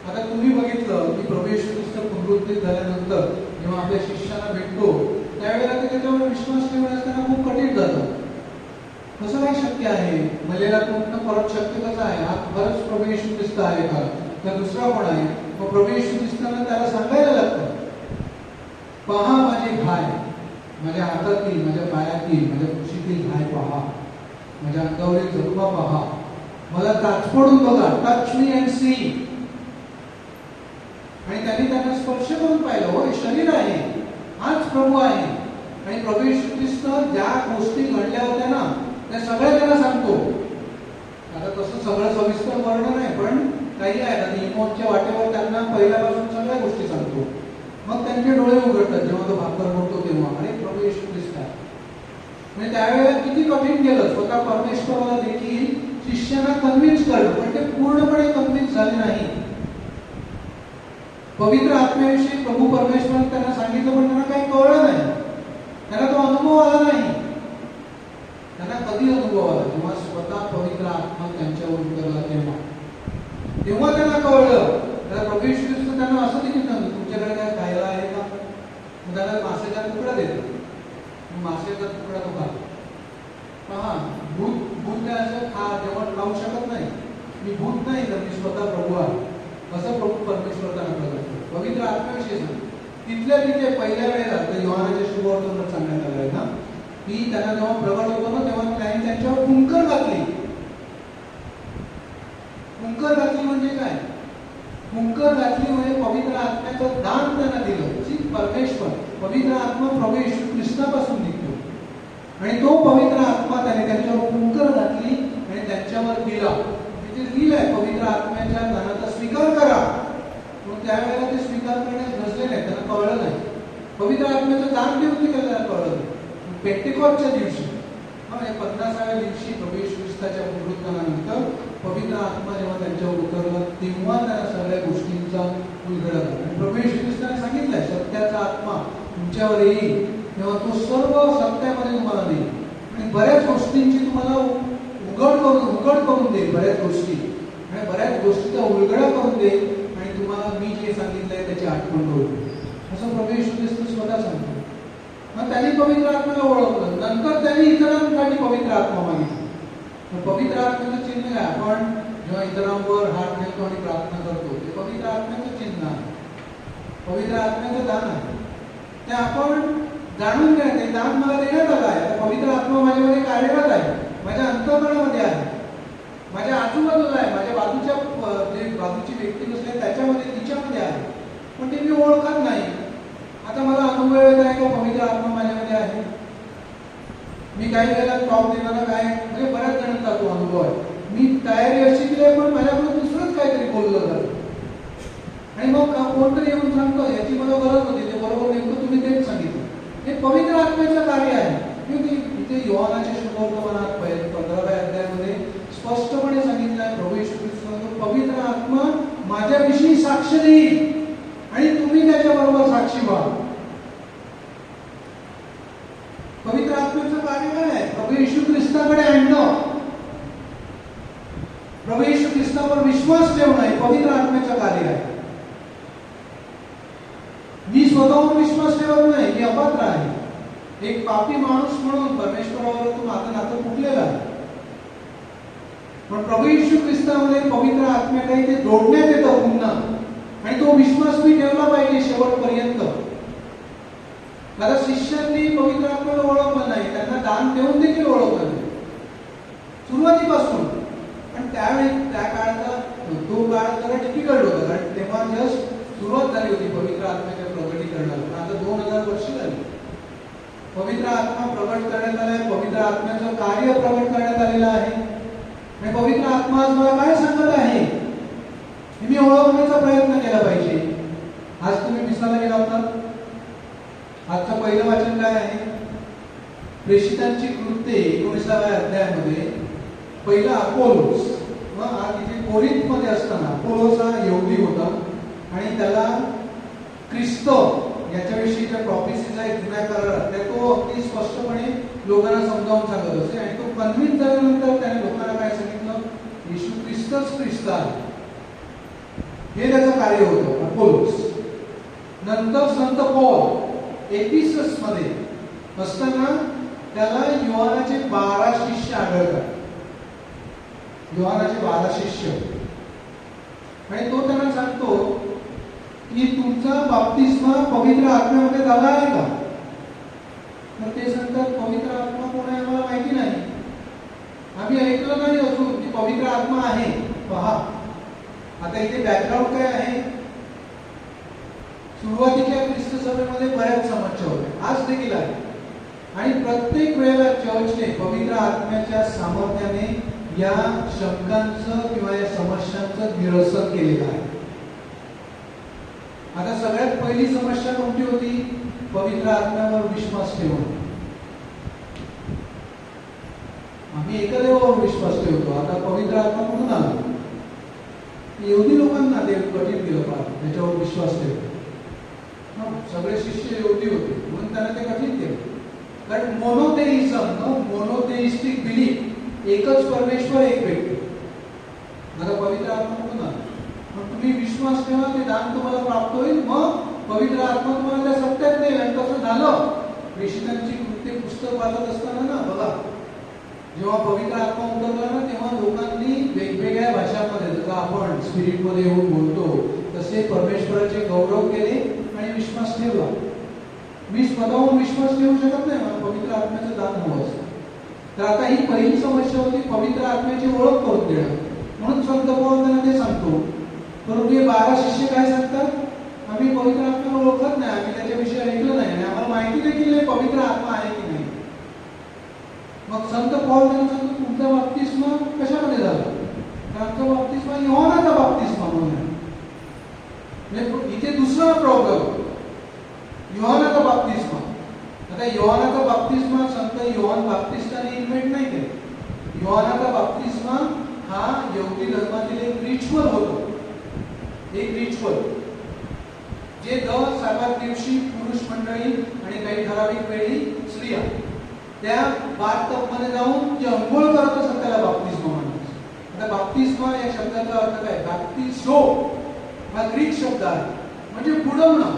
आता तुम्ही बघितलं की प्रभू येशू ख्रिस्त पुनरुत्थित झाल्यानंतर जेव्हा आपल्या शिष्याला भेटतो त्यावेळेला ते त्याच्यावर विश्वास ठेवणं असताना खूप कठीण जातं. कसं काय शक्य आहे? मलेला परत शक्य कसं आहे? हा खरंच प्रभू येशू ख्रिस्त आहे का? तर दुसरा कोण आहे? मग प्रभू येशू ख्रिस्ताला त्याला सांगायला लागतं, पहा माझे घाय, माझ्या हातातील, माझ्या पायातील, माझ्या कुशीतील घाय पहा, माझ्या अंगावरील जखमा पहा, मला चाचपडून बघा, टच मी अँड सी. आणि त्यांना स्पर्श करून पाहिलं, हो शरीर आहे, हाच प्रभू आहे. आणि प्रभू येशू ख्रिस्त ज्या गोष्टी घडल्या होत्या ना त्या सगळ्या त्यांना सांगतो. आता तसं सगळं सविस्तर वर्णन नाही, पण काही आहे ना, इमोच्या वाटेवर त्यांना पहिल्यापासून सगळ्या गोष्टी सांगतो. मग त्यांचे डोळे उघडतात जेव्हा तो भाकर मोडतो तेव्हा, अरे प्रभू येशू ख्रिस्त आहे. म्हणजे त्यावेळेला किती कठीण गेलं, स्वतः परमेश्वराला देखील शिष्यांना कन्व्हिन्स करणं, पण ते पूर्णपणे कन्व्हिन्स झाले नाही. पवित्र आत्म्याविषयी प्रभू परमेश्वराने त्यांना सांगितलं पण त्यांना काही कळलं नाही, त्यांना तो अनुभव आला नाही. त्यांना कधी अनुभव आला? जेव्हा स्वतः पवित्र आत्मा त्यांच्यावर उतरला तेव्हा त्यांना कळलं. त्याला प्रभू येशू ख्रिस्त त्यांना असं देखील सांगतो, तुमच्याकडे काय खायला आहे का? मग त्याला मासेचा तुकडा देतो, मासेचा तुकडा तो खातो. पहा, भूत काय असं जेव्हा खाऊ शकत नाही. मी भूत नाही तर मी स्वतः प्रभू आहे असं प्रभू परमेश्वर त्यांना प्रगट करतो. पवित्र आत्म्याविषयी सांगतो. तिथल्या तिथे पहिल्या वेळेला तर योहानाच्या शुभवर्तमानात सांगण्यात आलं आहे ना की त्यांना जेव्हा प्रगट होतो ना तेव्हा त्यांनी त्यांच्यावर फुंकर घातली. फुंकर घातली म्हणजे काय? फुंकर घातली म्हणजे पवित्र आत्म्याचं दान त्यांना दिलं. परमेश्वर पवित्र आत्मा प्रभू येशू ख्रिस्तापासून निघतो आणि तो पवित्र आत्मा त्याने त्यांच्यावर फुंकर घातली आणि त्यांच्यावर दिला. तिथे लिहिलंय पवित्र आत्म्याच्या दानाचा स्वीकार करा. पण त्यावेळेला ते स्वीकार करण्यास नसले नाही, त्यांना कळलं नाही. पवित्र आत्म्याचं दान देऊन त्यांना कळलं नाही. पेंटेकॉस्टच्या दिवशी म्हणजे 50व्या दिवशी प्रभू येशू ख्रिस्ताच्या पुनरुत्थानानंतर पवित्र आत्मा जेव्हा त्यांच्यावर उतरला तेव्हा त्यांना सगळ्या गोष्टींचा उलगडा झाला. आणि प्रभू येशू ख्रिस्ताने सांगितलंय, सत्याचा आत्मा तुमच्यावर येईल तेव्हा तो सर्व सत्यामध्ये तुम्हाला देईल आणि बऱ्याच गोष्टींची तुम्हाला उघड करून देईल. बऱ्याच गोष्टी आणि बऱ्याच गोष्टीचा उलगडा करून देईल आणि तुम्हाला मी जे सांगितलंय त्याची आठवण करून देईल असं प्रभू येशू ख्रिस्त स्वतः सांगतो. मग त्यांनी पवित्र आत्म्याला ओळखलं. नंतर त्यांनी इतरांसाठी पवित्र आत्मा मागितला. पवित्र आत्म्याचं चिन्ह आहे, आपण जेव्हा इतरांवर हात ठेवतो आणि प्रार्थना करतो ते पवित्र आत्म्याचं चिन्ह आहे, पवित्र आत्म्याचं दान आहे. ते आपण जाणून घेण्यात हे दान मला देण्यात आलं आहे. पवित्र आत्मा माझ्यामध्ये कार्यरत आहे, माझ्या अंतःकरणामध्ये आहे, माझ्या आजूबाजूला आहे, माझ्या बाजूच्या जे बाजूची व्यक्ती बसली त्याच्यामध्ये तिच्यामध्ये आहे, पण ते मी ओळखत नाही. आता मला अनुभव येत आहे का पवित्र आत्मा माझ्यामध्ये आहे. मी काही वेळेला टॉप देताना काय म्हणजे बऱ्याच जणांचा तो अनुभव आहे, मी तयारी अशी केली आहे पण माझ्याकडून दुसरंच काहीतरी बोललं जातं आणि मग कोणतरी येऊन सांगतो याची मला गरज होती, ते बरोबर नेमकं तुम्ही तेच सांगितलं. हे पवित्र आत्म्याचं कार्य आहे. इथे योहानाच्या शुभवर्तमानात 15व्या अध्यायामध्ये स्पष्टपणे सांगितलं आहे, प्रभू येशू ख्रिस्त पवित्र आत्मा माझ्याविषयी साक्ष देईल आणि तुम्ही त्याच्याबरोबर साक्षी व्हा. पवित्र आत्म्याचं कार्य काय आहे? प्रभू येशू ख्रिस्ताकडे आणणं, प्रभू येशू ख्रिस्तावर विश्वास ठेवणं हे पवित्र आत्म्याचं कार्य आहे. मी स्वतःवर विश्वास ठेवत नाही, मी अपात्र आहे, एक पापी माणूस म्हणून परमेश्वरावर तो माझं नातं फुटलेलं आहे. पण प्रभू येशू ख्रिस्तामध्ये पवित्र आत्म्याकडे ते जोडण्यात येतं पुन्हा आणि तो विश्वास मी ठेवला पाहिजे शेवटपर्यंत. आता शिष्यांनी पवित्र आत्म्याला ओळखलं नाही, त्यांना दान देऊन देखील ओळखलं नाही सुरुवातीपासून. पण त्यावेळी त्या काळाचा तो काळ जरा डिफिकल्ट होता, कारण तेव्हा जस्ट सुरुवात झाली होती पवित्र आत्म्याच्या प्रगटीकरणाला. आता 2000 वर्ष झाली पवित्र आत्मा प्रगट करण्यात आलाय, पवित्र आत्म्याचं कार्य प्रगट करण्यात आलेलं आहे. आणि पवित्र आत्मा आज मला काय सांगत आहे हे मी ओळखण्याचा प्रयत्न केला पाहिजे. आज तुम्ही मिसाला गेला होता, आजचं पहिलं वाचन काय आहे? प्रेषितांची कृत्ये 19व्या अध्यायामध्ये पहिला अपोलोस. आज इथे कोरिंथमध्ये असताना अपोलोस हा यहुदी होता आणि त्याला ख्रिस्त याच्याविषयीच्या प्रॉफिसीचा एक जुन्या करार त्या तो अगदी स्पष्टपणे लोकांना समजावून सांगत असे. आणि तो कन्व्हिन्स झाल्यानंतर त्याने लोकांना काय सांगितलं? येशू ख्रिस्तच ख्रिस्त आहे, हे त्याचं कार्य होतं अपोलोस. नंतर संत पौल एफिसस मध्ये असताना त्याला योहानाचे 12 शिष्य आढळतात, योहानाचे 12 शिष्य. आणि तो त्यांना सांगतो की तुमचा बाप्तिस्मा पवित्र आत्म्यामध्ये झाला आहे का? तर ते सांगतात पवित्र आत्मा कोण आहे आम्हाला माहिती नाही, आम्ही ऐकलं नाही अजून की पवित्र आत्मा आहे. पहा आता इथे बॅकग्राऊंड काय आहे? सुरुवातीच्या ख्रिस्त सभेमध्ये बऱ्याच समस्या होत्या, आज देखील आहे. आणि प्रत्येक वेळेला चर्चने पवित्र आत्म्याच्या सामर्थ्याने या शंकांचं किंवा या समस्यांचं निरसन केलेलं आहे. आता सगळ्यात पहिली समस्या कोणती होती? पवित्र आत्म्यावर विश्वास ठेवणं. आम्ही एकदेवावर विश्वास ठेवतो, आता पवित्र आत्मा कुठून आला? यहुदी लोकांना ते कठीण केलं पाहिजे त्याच्यावर विश्वास ठेवतो. सगळे शिष्य यहुदी होते म्हणून त्यांना ते कठीण केलं. कारण मोनोथेइझम, मोनोथेइस्टिक बिलीफ, एकच परमेश्वर एक व्यक्ती. आता पवित्र आत्मा कुठून आला? मग तुम्ही विश्वास ठेवा, ते दान तुम्हाला प्राप्त होईल, मग पवित्र आत्मा तुम्हाला त्या सत्यात देईल. आणि तसं झालं. प्रेषितांची कृत्ये पुस्तक वाचत असताना ना बघा, जेव्हा पवित्र आत्मा उतरला ना तेव्हा लोकांनी वेगवेगळ्या भाषांमध्ये, जसं आपण स्पिरिट मध्ये येऊन बोलतो तसे परमेश्वराचे गौरव केले आणि विश्वास ठेवला. मी स्वतःहून विश्वास ठेवू शकत नाही, मला पवित्र आत्म्याचं दान हवं असतं. तर आता ही पहिली समस्या होती, पवित्र आत्म्याची ओळख करून देणं. म्हणून संत पौल त्यांना ते सांगतो. परंतु हे 12 शिष्य काय सांगतात? आम्ही पवित्र आत्म्याला ओळखत नाही, आम्ही त्याच्याविषयी ऐकलं नाही आणि आम्हाला माहिती देखील नाही पवित्र आत्मा आहे की नाही. मग संत पौल त्यांना सांगतो तुमचा बाप्तिस्मा कशामध्ये झाला? तर आमचा बाप्तिस्मा योहानाचा बाप्तिस्मा म्हणून आहे. इथे दुसरा प्रॉब्लेम, योहानाचा बाप्तिस्मा. आता योहानाचा बाप्तिस्मा संत योहान बाप्तिस्ताने इन्व्हेंट नाही केला. योहानाचा बाप्तिस्मा हा यहुदी धर्मातील एक रिच्युअल होतं, एक रिच्युअल जे दर 7 दिवशी पुरुष मंडळी आणि काही ठराविक वेळी स्त्रिया त्या बाथटबमध्ये जाऊन जे अंघोळ करत असतात त्याला बाप्तिस्मा म्हणतात. आता बाप्तिस्मा या शब्दाचा अर्थ काय? बाप्तिसो हा ग्रीक शब्द आहे, म्हणजे बुडवणं,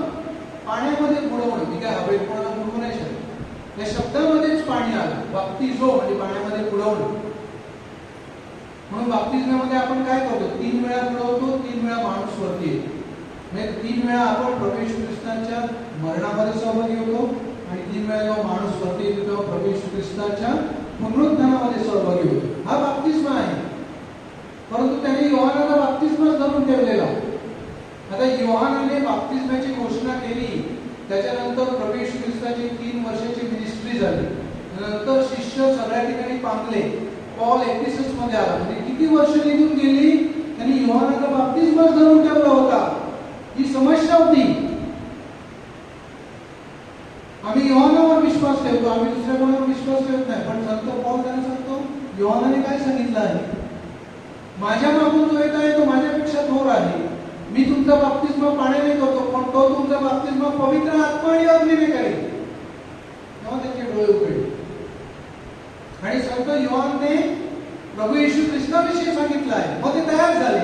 पाण्यामध्ये बुडवणं. मी काय हवेत कोणाला बुडवू नाही शकत, या शब्दामध्येच पाणी आलं. बाप्तिसो म्हणजे पाण्यामध्ये बुडवणं. म्हणून बाप्तिस्मामध्ये आपण काय करतो? 3 वेळा बुडवतो, 3 वेळा माणूस वरती येतो. म्हणजे 3 वेळा आपण प्रभू येशू ख्रिस्तांच्या मरणामध्ये सहभागी होतो आणि 3 वेळा जेव्हा माणूस वरती येतो तेव्हा प्रभू येशू ख्रिस्ताच्या पुनरुत्थानामध्ये सहभागी होतो. हा बाप्तिस्मा आहे. परंतु त्याने योहानाला बाप्तिस्मा धरून ठेवलेला. आता योहानाने बाप्तिस्माची घोषणा केली, त्याच्यानंतर प्रभू येशू ख्रिस्ताची 3 वर्षाची मिनिस्ट्री झाली. नंतर शिष्य सगळ्या ठिकाणी पांगले. पॉल एफिसस मध्ये आला. म्हणजे किती वर्ष निघून गेली, त्यांनी योहानाला बाप्तिस्मा धरून ठेवला होता. ही समस्या होती. आम्ही योहानावर विश्वास ठेवतो, आम्ही दुसऱ्या कोणावर विश्वास ठेवत नाही. पण संत पॉल त्यांना सांगतो, योहानाने काय सांगितलं आहे, माझ्या मागून जो येत आहे तो माझ्यापेक्षा थोर आहे. मी तुमचा बाप्तिस्मा पाण्याने करतो, पण तो तुमचा बाप्तिस्मा पवित्र आत्मा आणि अग्नीने करेल. तेव्हा त्याचे डोळे उघडले आणि संत योहानने प्रभू येशू ख्रिस्ताविषयी सांगितलं आहे. मग ते तयार झाले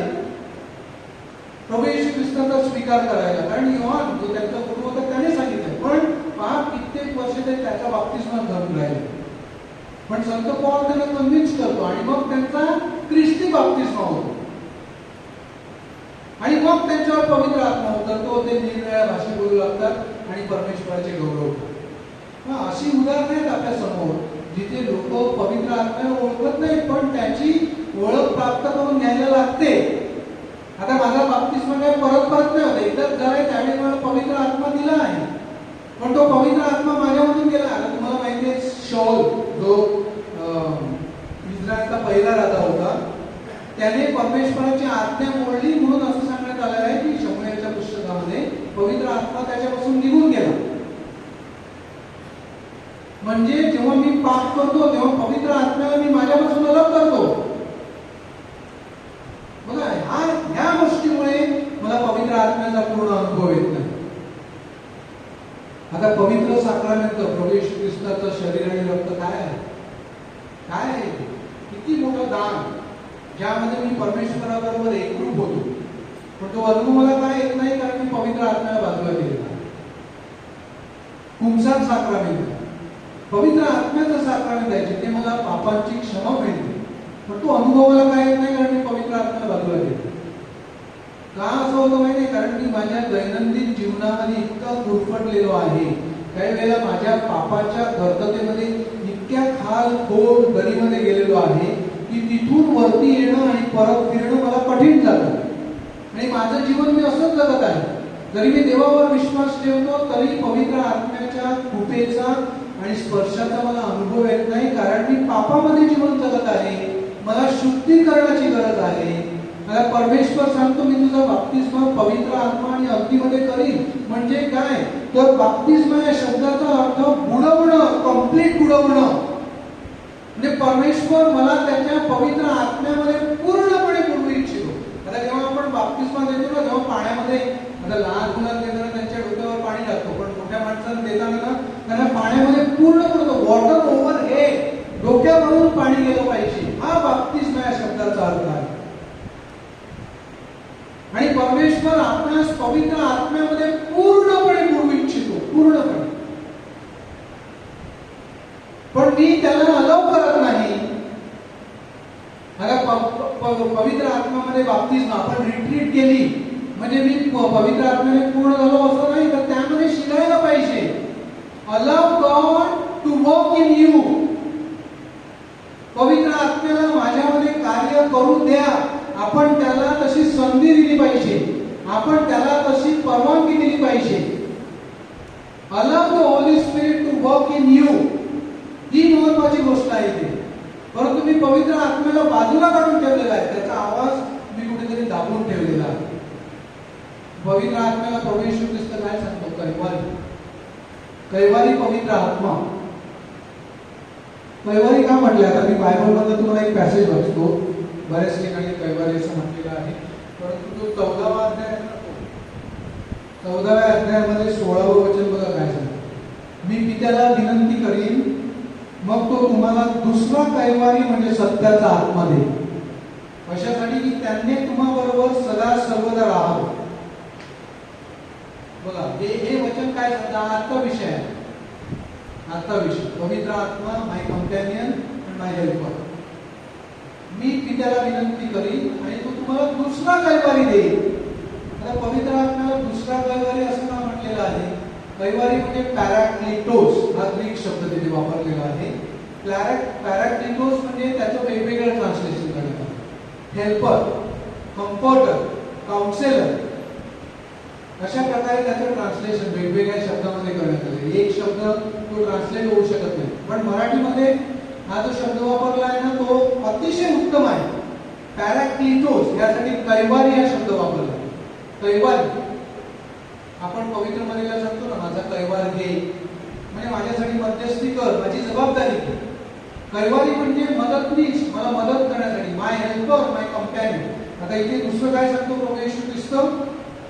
प्रभू येशू ख्रिस्ताचा स्वीकार करायला. कारण योहान जो त्यांचा गुरु होता त्याने सांगितलं. पण पहा कित्येक वर्ष ते त्याचा बाप्तिस्मा धरून राहिले. पण संत पॉल त्यांना कन्व्हिन्स करतो आणि मग त्यांचा ख्रिस्ती बाप्तिस्मा होतो आणि मग त्यांच्यावर पवित्र आत्मा उतरतो. ते निरनिराळ्या भाषा बोलू लागतात आणि परमेश्वराचे गौरव करतात. अशी उदाहरणं आहेत आपल्या समोर जिथे लोक पवित्र आत्म्याला ओळखत नाही, पण त्याची ओळख प्राप्त करून घ्यायला लागते. आता माझा बाप्तिस्मा काय परत परत नाही होत, एकदाच झालाय, त्यावेळी मला पवित्र आत्मा दिला आहे. पण तो पवित्र आत्मा माझ्यामधून गेला. आता तुम्हाला माहिती आहे शौल जो इस्रायलचा पहिला राजा होता, त्याने परमेश्वराची आज्ञा मोडली म्हणून असं सांगण्यात आलेलं आहे की शमूएलच्या पुस्तकामध्ये पवित्र आत्मा त्याच्यापासून निघून गेला. म्हणजे जेव्हा मी पाप करतो तेव्हा पवित्र आत्म्याला मी माझ्यापासून अलग करतो. बघा, ह्या गोष्टीमुळे मला पवित्र आत्म्याचा पूर्ण अनुभव येत नाही. आता पवित्र साक्रामेंट प्रभू येशू ख्रिस्ताचं शरीर आणि रक्त काय आहे? काय आहे? किती मोठं दान, ज्यामध्ये मी परमेश्वराबरोबर एकरूप होतो. पण तो अनुभव मला काय येत नाही, कारण मी पवित्र आत्म्याला बाजूला केलेला. कुंसात साक्रामेंट पवित्र आत्म्याचं साक्रामेंट आहे, जिथे मला पापांची क्षमा मिळते. पण तो अनुभव मला काय येत नाही, कारण मी पवित्र आत्म्याला बाजूला केले. का असं होतं माहिती? कारण मी माझ्या दैनंदिन जीवनामध्ये इतका गुरफटलेलो आहे. काही वेळेला माझ्या पापाच्या गर्ततेमध्ये इतक्या खाल खोल दरीमध्ये गेलेलो आहे की तिथून वरती येणं आणि परत फिरणं मला कठीण जातं. आणि माझं जीवन मी असंच जगत आहे. जरी मी देवावर विश्वास ठेवतो तरी पवित्र आत्म्याच्या कृपेचा आणि स्पर्शाचा मला अनुभव येत नाही, कारण मी पापामध्ये जीवन जगत आहे. मला शुद्धीकरणाची गरज आहे. मला परमेश्वर सांगतो, मी तुझा बाप्तिस्मा पवित्र आत्मा आणि अग्नीमध्ये करीन. म्हणजे काय तर बाप्तिस्मा या शब्दाचा अर्थ बुडवणं, कंप्लीट बुडवणं. म्हणजे परमेश्वर मला त्याच्या पवित्र आत्म्यामध्ये पूर्णपणे बुडवू इच्छितो. आता जेव्हा आपण बाप्तिस्मा देतो ना, तेव्हा पाण्यामध्ये, आता लहान मुलांना देताना त्यांच्या डोक्यावर पाणी टाकतो, पण मोठ्या माणसांना देताना ना त्यांना पाण्यामध्ये पूर्ण बुडवतो. वॉटर ओव्हर हेड, डोक्यावरून पाणी गेलं पाहिजे. हा बाप्तिस्मा या शब्दाचा अर्थ आहे. आणि परमेश्वर आपणास पवित्र आत्म्यामध्ये पूर्णपणे बुडवू इच्छितो, पूर्णपणे. पण मी त्याला अलाव करत नाही. आता पवित्र आत्म्यामध्ये बाप्तिस्मा आपण रिट्रीट केली म्हणजे मी पवित्र आत्म्याने पूर्ण झालो असं नाही, तर त्यामध्ये शिकायला पाहिजे. Allow God to work in you. पवित्र आत्म्याला माझ्यामध्ये कार्य करू द्या. आपण त्याला तशी संधी दिली पाहिजे. आपण त्याला तशी परवानगी दिली पाहिजे. Allow the Holy Spirit to work in you. ही महत्वाची गोष्ट आहे ती. परंतु मी पवित्र आत्म्याला बाजूला काढून ठेवलेला आहे. त्याचा आवाज मी कुठेतरी दाबून ठेवलेला आहे. पवित्र आत्म्याला प्रभू येशू ख्रिस्त काय सांगतो? कैवारी पवित्र आत्मा. कैवारी का म्हटलं? आता मी बायबल मध्ये तुम्हाला एक पॅसेज वाचतो. बऱ्याच ठिकाणी कैवारी असं म्हटलेलं आहे, परंतु तो 14वा अध्याय, 14व्या अध्यायामध्ये 16वं वचन बघा काय सांगतो. मी पित्याला विनंती करीन, मग तो तुम्हाला दुसरा कैवारी म्हणजे सत्याचा आत्मा देईल, अशासाठी की त्यांनी तुम्हाबरोबर सदा सर्वदा राहावं. बघा, हे वचन काय सांगतं? आजचा विषय आहे. आजचा विषय पवित्र आत्मा, माय कंपॅनियन अँड माय हेल्पर. मी पित्याला विनंती करीन आणि तो तुम्हाला दुसरा कैवारी देईल. आता पवित्र आत्म्याला दुसरा कैवारी असं का म्हटलेलं आहे? कैवारी म्हणजे पॅराक्लिटोस हा ग्रीक शब्द तिथे वापरलेला आहे. पॅराक्लिटोस म्हणजे त्याचं वेगवेगळं ट्रान्सलेशन करण्यात आलं. हेल्पर, कम्फर्टर, काउन्सिलर अशा प्रकारे त्याचं ट्रान्सलेशन वेगवेगळ्या शब्दामध्ये करण्यात आले. एक शब्द तो ट्रान्सलेट होऊ शकत नाही, पण मराठीमध्ये हा जो शब्द वापरला आहे ना तो अतिशय उत्तम आहे. पॅराक्लिटोस यासाठी कैवारी हा शब्द वापरला. कैवारी आपण पवित्र मनीला सांगतो ना, माझा कैवार घे, म्हणजे माझ्यासाठी मध्यस्थी कर, माझी जबाबदारी घे. कैवारी म्हणजे मदतनीस, मला मदत करण्यासाठी, माय हेल्पर, माय कंपॅनियन. आता इथे दुसरं काय सांगतो प्रभू येशू ख्रिस्त,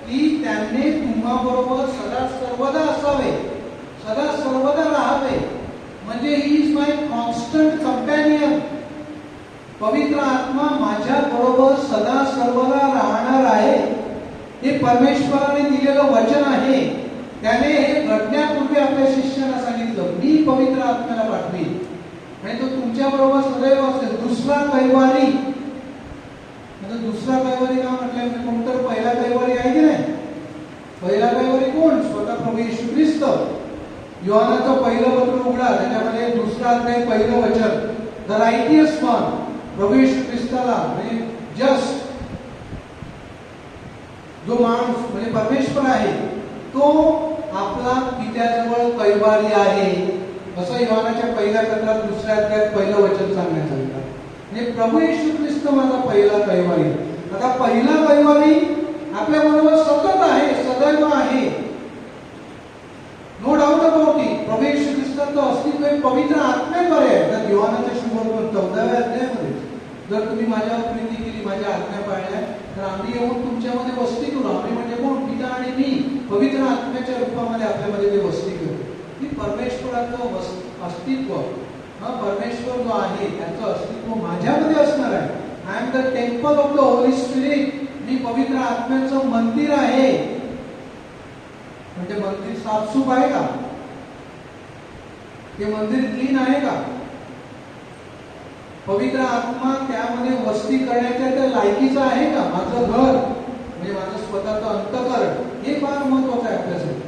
की त्याने तुम्हाबरोबर सदा सर्वदा असावे, सदा सर्वदा राहावे, म्हणजे he is my constant companion. पवित्र आत्मा माझ्या बरोबर सदा सर्वदा राहणार आहे. हे परमेश्वराने दिलेलं वचन आहे. त्याने हे घडण्यापूर्वी आपल्या शिष्यांना सांगितलं, मी पवित्र आत्म्याला पाठवीन आणि तो तुमच्या बरोबर सदैव असेल. दुसरा कैवारी, आता दुसरा कैवारी का म्हटलंय, कोणतर पहिला कैवारी आहे की नाही? पहिला कैवारी कोण? स्वतः प्रभू येशू ख्रिस्त. योहानाचं पहिलं पत्र उघडा, त्याच्यामध्ये दुसरा अध्याय पहिलं वचन, द रायटियस वन, प्रभू येशू ख्रिस्ताला म्हणजे जस्ट जो माणूस म्हणजे परमेश्वर आहे तो आपला पित्याजवळ कैवारी आहे, असं योहानाच्या पहिल्या पत्रात दुसऱ्या अध्यायात पहिलं वचन सांगण्यात आलं. म्हणजे प्रभू येशू ख्रिस्त माझा पहिला कैवारी. आता पहिला कैवारी आपल्या बरोबर सतत आहे, सदैव आहे, नो डाऊट अबाउट इट. प्रभू येशू ख्रिस्ताचं अस्तित्व हे पवित्र आत्म्याद्वारे आहे. तर योहानाच्या शुभवर्तमान 14व्या अध्यायामध्ये, जर तुम्ही माझ्यावर प्रीती केली, माझ्या आज्ञा पाळल्या, तर आम्ही येऊन तुमच्यामध्ये वस्ती करू. आम्ही म्हणजे कोण? पिता आणि मी पवित्र आत्म्याच्या रूपामध्ये आपल्यामध्ये ते वस्ती करू. की परमेश्वराचं अस्तित्व, हा परमेश्वर जो आहे त्याचं अस्तित्व माझ्यामध्ये असणार आहे. I am the temple of the Holy Spirit. मी पवित्र आत्म्याचं मंदिर आहे. म्हणजे मंदिर साफसूफ आहे का? ते मंदिर क्लीन आहे का? पवित्र आत्मा त्यामध्ये वस्ती करण्याच्या त्या लायकीचा आहे का? माझं घर म्हणजे माझं स्वतःचं अंतःकरण, हे फार महत्वाचं आहे आपल्यासाठी.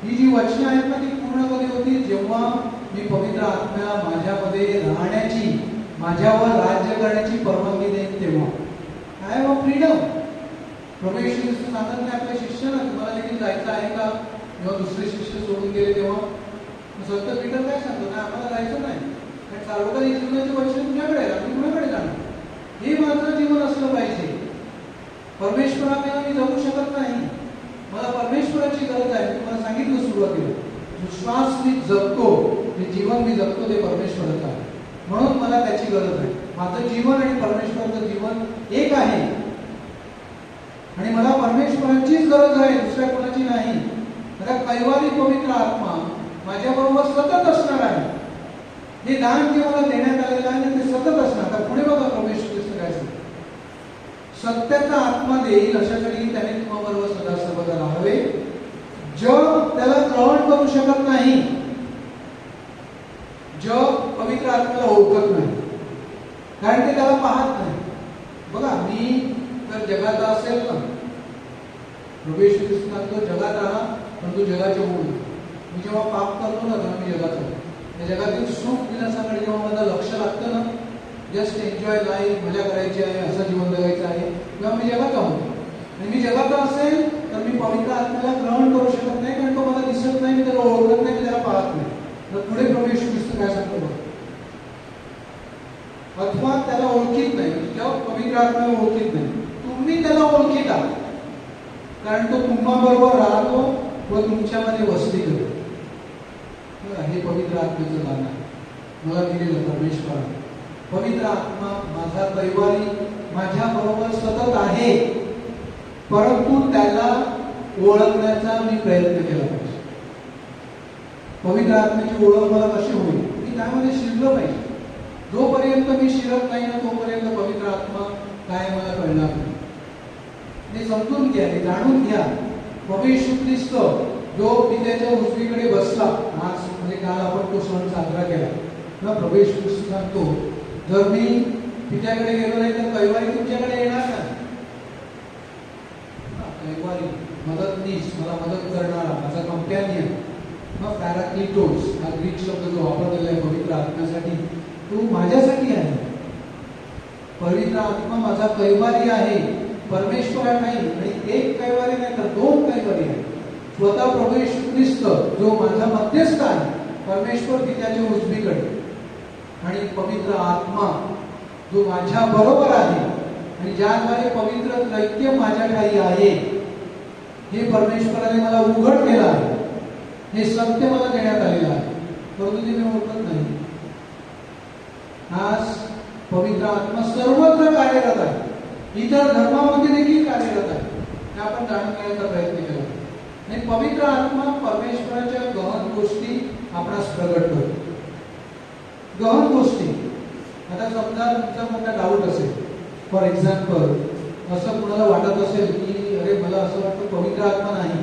ही जी वचनं आहेत ना ती पूर्ण कधी होती? जेव्हा मी पवित्र आत्म्याला माझ्यामध्ये राहण्याची, माझ्यावर राज्य करण्याची परवानगी देईन तेव्हा. I have a freedom. प्रभू येशू ख्रिस्त सांगत नाही आपल्या शिष्याला, तुम्हाला देखील जायचं आहे का? जेव्हा दुसरे शिष्य सोडून गेले तेव्हा संत पीटर काय सांगतो? नाही, आम्हाला जायचं नाही, कारण सार्वकालिक जीवनाचे वचन तुझ्याकडे आहे, आम्ही कुणाकडे जाणार? हे माझं जीवन असलं पाहिजे. परमेश्वराला मी जगू शकत नाही, मला परमेश्वराची गरज आहे. मी तुम्हाला सांगितलं सुरुवातीला, जो श्वास मी जगतो, जे जीवन मी जगतो ते परमेश्वराचं आहे, म्हणून मला त्याची गरज आहे. माझं जीवन आणि परमेश्वराचं जीवन एक आहे आणि मला परमेश्वराचीच गरज आहे, दुसऱ्या कोणाची नाही. आता कैवारी पवित्र आत्मा माझ्याबरोबर सतत असणार आहे. हे दान जे मला देण्यात आलेलं आहे ते सतत असणार. आता पुढे बघा प्रभू येशू ख्रिस्त काय सांगतो, सत्याचा आत्मा देईल अशासाठी त्याने तुम्हाबरोबर सदा सर्वदा राहावे. जग त्याला ग्रहण करू शकत नाही, जग पवित्र आत्म्याला ओळखत नाही, कारण ते त्याला पाहत नाही. बघा, मी जर जगात असेल ना, प्रभू येशू ख्रिस्त सांगतो जगात राहा परंतु जगाचे होऊ नये. मी जेव्हा पाप करतो ना तेव्हा मी जगात राहतो. या जगातील सुख विलासाकडे जेव्हा माझं लक्ष लागतं ना, जस्ट एन्जॉय लाईफ, मजा करायची आहे, असं जीवन जगायचं आहे, तेव्हा मी जगात आहोत. आणि मी जगात असेल तर मी पवित्र आत्म्याला ग्रहण करू शकत नाही, कारण तो मला दिसत नाही, मी त्याला ओळखत नाही, मी त्याला पाहत नाही. तर पुढे प्रभू येशू ख्रिस्त काय सांगतो, अथवा त्याला ओळखीत नाही, जेव्हा पवित्र आत्म्याला ओळखीत नाही, तुम्ही त्याला ओळखीत आहात, कारण तो तुम्हाबरोबर राहतो व तुमच्यामध्ये वस्ती करतो. हे पवित्र आत्म्याचं दान आहे मला दिलेलं परमेश्वराने. पवित्र आत्मा माझा कैवारी माझ्या बरोबर सतत आहे, परंतु त्याला ओळखण्याचा मी प्रयत्न केला पाहिजे. पवित्र आत्म्याची ओळख मला कशी होईल? मी त्यामध्ये शिरलं पाहिजे. जोपर्यंत मी शिरत नाही ना तोपर्यंत पवित्र आत्मा काय मला कळणार नाही. हे समजून घ्या, हे जाणून घ्या. प्रभू येशू ख्रिस्त जो पित्याच्या उजवीकडे बसला, आज म्हणजे काल आपण तो सण साजरा केला ना, प्रभू येशू ख्रिस्त सांगतो, जर मी पित्याकडे गेलो नाही तर कैवारी तुमच्याकडे येणार नाही. कैवारी मदतनीस, मला मदत करणारा, माझा कंपॅनियन, मग पॅराक्लिटोस हा ग्रीक शब्द जो वापरलेला आहे पवित्र आत्म्यासाठी, तो माझ्यासाठी आहे. पवित्र आत्मा माझा कैवारी आहे, परमेश्वरा नाही. आणि एक कैवारी नाही तर दोन कैवारी आहे. स्वतः प्रभू येशू ख्रिस्त जो माझा मध्यस्थ आहे, परमेश्वर की त्याच्या उजवीकडे, आणि पवित्र आत्मा जो माझ्या बरोबर आहे आणि ज्याद्वारे पवित्र त्रैक्य माझ्या ठाई आहे, हे परमेश्वराने मला उघड केलं आहे. हे सत्य मला देण्यात आलेलं आहे, परंतु ते मी ओळखत नाही. आज पवित्र आत्मा सर्वत्र कार्यरत आहे, इतर धर्मामध्ये देखील कार्यरत आहे. हे आपण जाणून घेण्याचा प्रयत्न केला. आणि पवित्र आत्मा परमेश्वराच्या गहन गोष्टी आपणास प्रगट करतो. गहन गोष्टी. आता समजा तुमचा मोठा डाऊट असेल, फॉर एक्झाम्पल असं कुणाला वाटत असेल की अरे मला असं वाटतं पवित्र आत्मा नाही,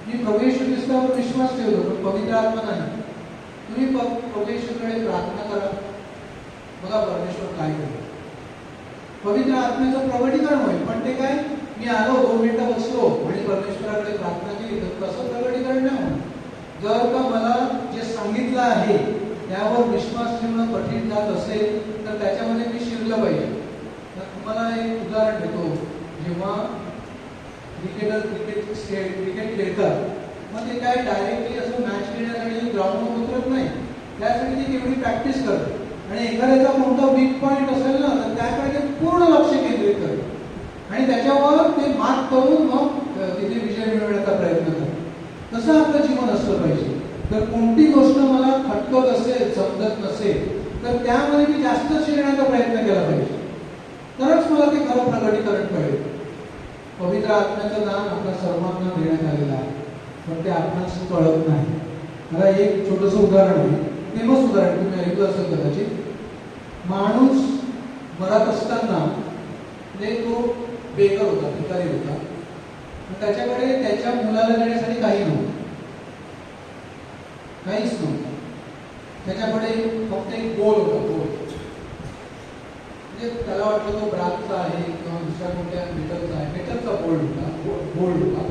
मी प्रभू येशू ख्रिस्तावर विश्वास ठेवतो पण पवित्र आत्मा नाही. तुम्ही प्रभू येशूकडे प्रार्थना करा, बघा परमेश्वर काय करेल. पवित्र आत्म्याचं प्रगटीकरण होईल. पण ते काय, मी आलो 2 मिनिटं बसलो आणि परमेश्वराकडे प्रार्थना केली तर कसं प्रगटीकरण नाही होणार. जर का मला जे सांगितलं आहे त्यावर विश्वास ठेवणं कठीण जात असेल तर त्याच्यामध्ये मी शिरलं पाहिजे. तर तुम्हाला एक उदाहरण देतो. जेव्हा क्रिकेट खेळतात, मग ते काय डायरेक्टली असं मॅच खेळण्यासाठी ग्राउंडवर उतरत नाही. त्यासाठी ते केवढी प्रॅक्टिस करतात. आणि एखाद्याचा कोणता वीक पॉईंट असेल ना तर त्याकडे पूर्ण लक्ष केंद्रित करतात आणि त्याच्यावर ते मात करून मग तिथे विजय मिळवण्याचा प्रयत्न करतात. तसं आपलं जीवन असलं पाहिजे. तर कोणती गोष्ट मला खटकत असेल, समजत नसेल तर त्यामध्ये मी जास्त शिकण्याचा प्रयत्न केला पाहिजे, तरच मला ते खरं प्रगटीकरण कळेल. पवित्र आत्म्याचं दान आपल्या सर्वांना देण्यात आलेलं आहे, पण ते आपणास कळत नाही. मला एक छोटंसं उदाहरण आहे, फेमस उदाहरण, तुम्ही ऐकलं असेल कदाचित. माणूस मरत असताना तो बेकार होता, भिकारी होता. त्याच्याकडे त्याच्या मुलाला देण्यासाठी काही नव्हतं, काहीच नव्हतं. त्याच्याकडे फक्त एक गोल होता. गोल म्हणजे त्याला वाटलं तो ब्रासचा आहे किंवा दुसऱ्या कोणत्या मेटलचा आहे. मेटलचा गोल्ड होता.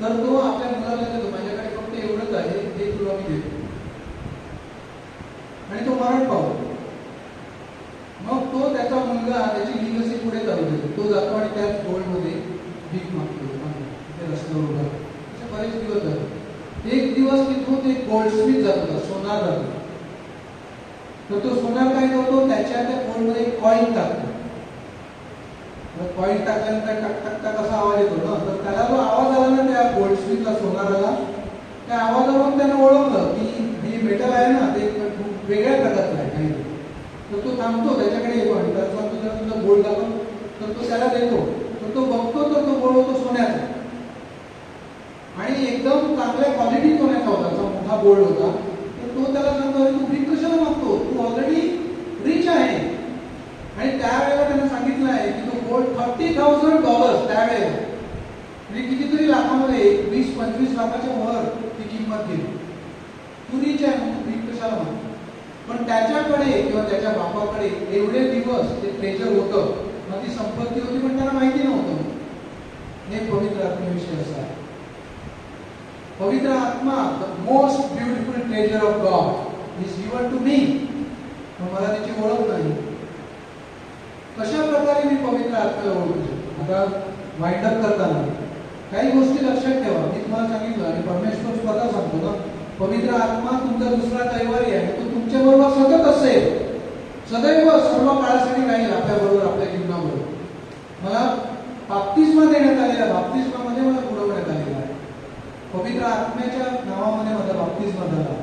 तर तो आपल्या मुलाला देतो, माझ्याकडे फक्त एवढंच आहे, ते तुला मी देतो. आणि तो मरण पावतो. मग तो त्याचा मुलगा त्याची लिगसी पुढे चालू देतो. तो जातो आणि त्याच गोल्डमध्ये भीक मागतो रस्त्यावर उभा. असे बरेच दिवस जातो. एक दिवस तिथून एक गोल्डस्मिथ जात होता, सोनार जातो. तर तो सोनार काय करतो, त्याच्या त्या गोल्डमध्ये एक कॉईन टाकतो. कॉईन टाकल्यानंतर टक टक टक असा आवाज येतो ना. तर त्याला जो आवाज आला ना त्या गोल्डस्मिथला, सोनाराला, त्या आवाजावरून त्याने ओळखलं की ही मेटल आहे ना ते वेगळ्या प्रकारचं आहे काही. तर तो थांबतो, त्याच्याकडे येतो आणि त्याला सांगतो जरा तुझा गोल्ड दाखव. तर तो त्याला देतो. तर तो बघतो तर तो गोल्ड होतो सोन्याचा आणि एकदम चांगल्या क्वालिटी सोन्याचा होता, असा मोठा गोल्ड होता. तर तो त्याला सांगतो तू भीक कशाला मागतो, तू ऑलरेडी रिच आहे. आणि त्यावेळेला त्याने सांगितलं आहे की तो गोल्ड $30,000 त्यावेळेला, म्हणजे कितीतरी लाखामध्ये 20-25 लाखाच्या वर ती किंमत गेली. तू रिच आहे म्हणून भीक कशाला मागतो. पण त्याच्याकडे किंवा त्याच्या बापाकडे एवढे दिवस ते ट्रेजर होतं, मग ती संपत्ती होती, पण त्यांना माहिती नव्हतं. हे पवित्र आत्म्याविषयी असं आहे. पवित्र आत्मा, the most beautiful treasure of God is given to me. मला त्याची ओळख नाही. कशा प्रकारे मी पवित्र आत्म्याला ओळखू शकतो. आता वाईंड अप करताना काही गोष्टी लक्षात ठेवा. मी तुम्हाला सांगितलं आणि परमेश्वर स्वतः सांगतो ना, पवित्र आत्मा तुमचा दुसरा कैवारी आहे. तो तुमच्या बरोबर सतत असेल, सदैव सर्व काळासाठी राहील आपल्याबरोबर, आपल्या जीवनाबरोबर. मला बाप्तिस्मा देण्यात आलेला, बाप्तिस्मामध्ये मला बुडवण्यात आलेला आहे. पवित्र आत्म्याच्या नावामध्ये माझा बाप्तिस्मा झाला.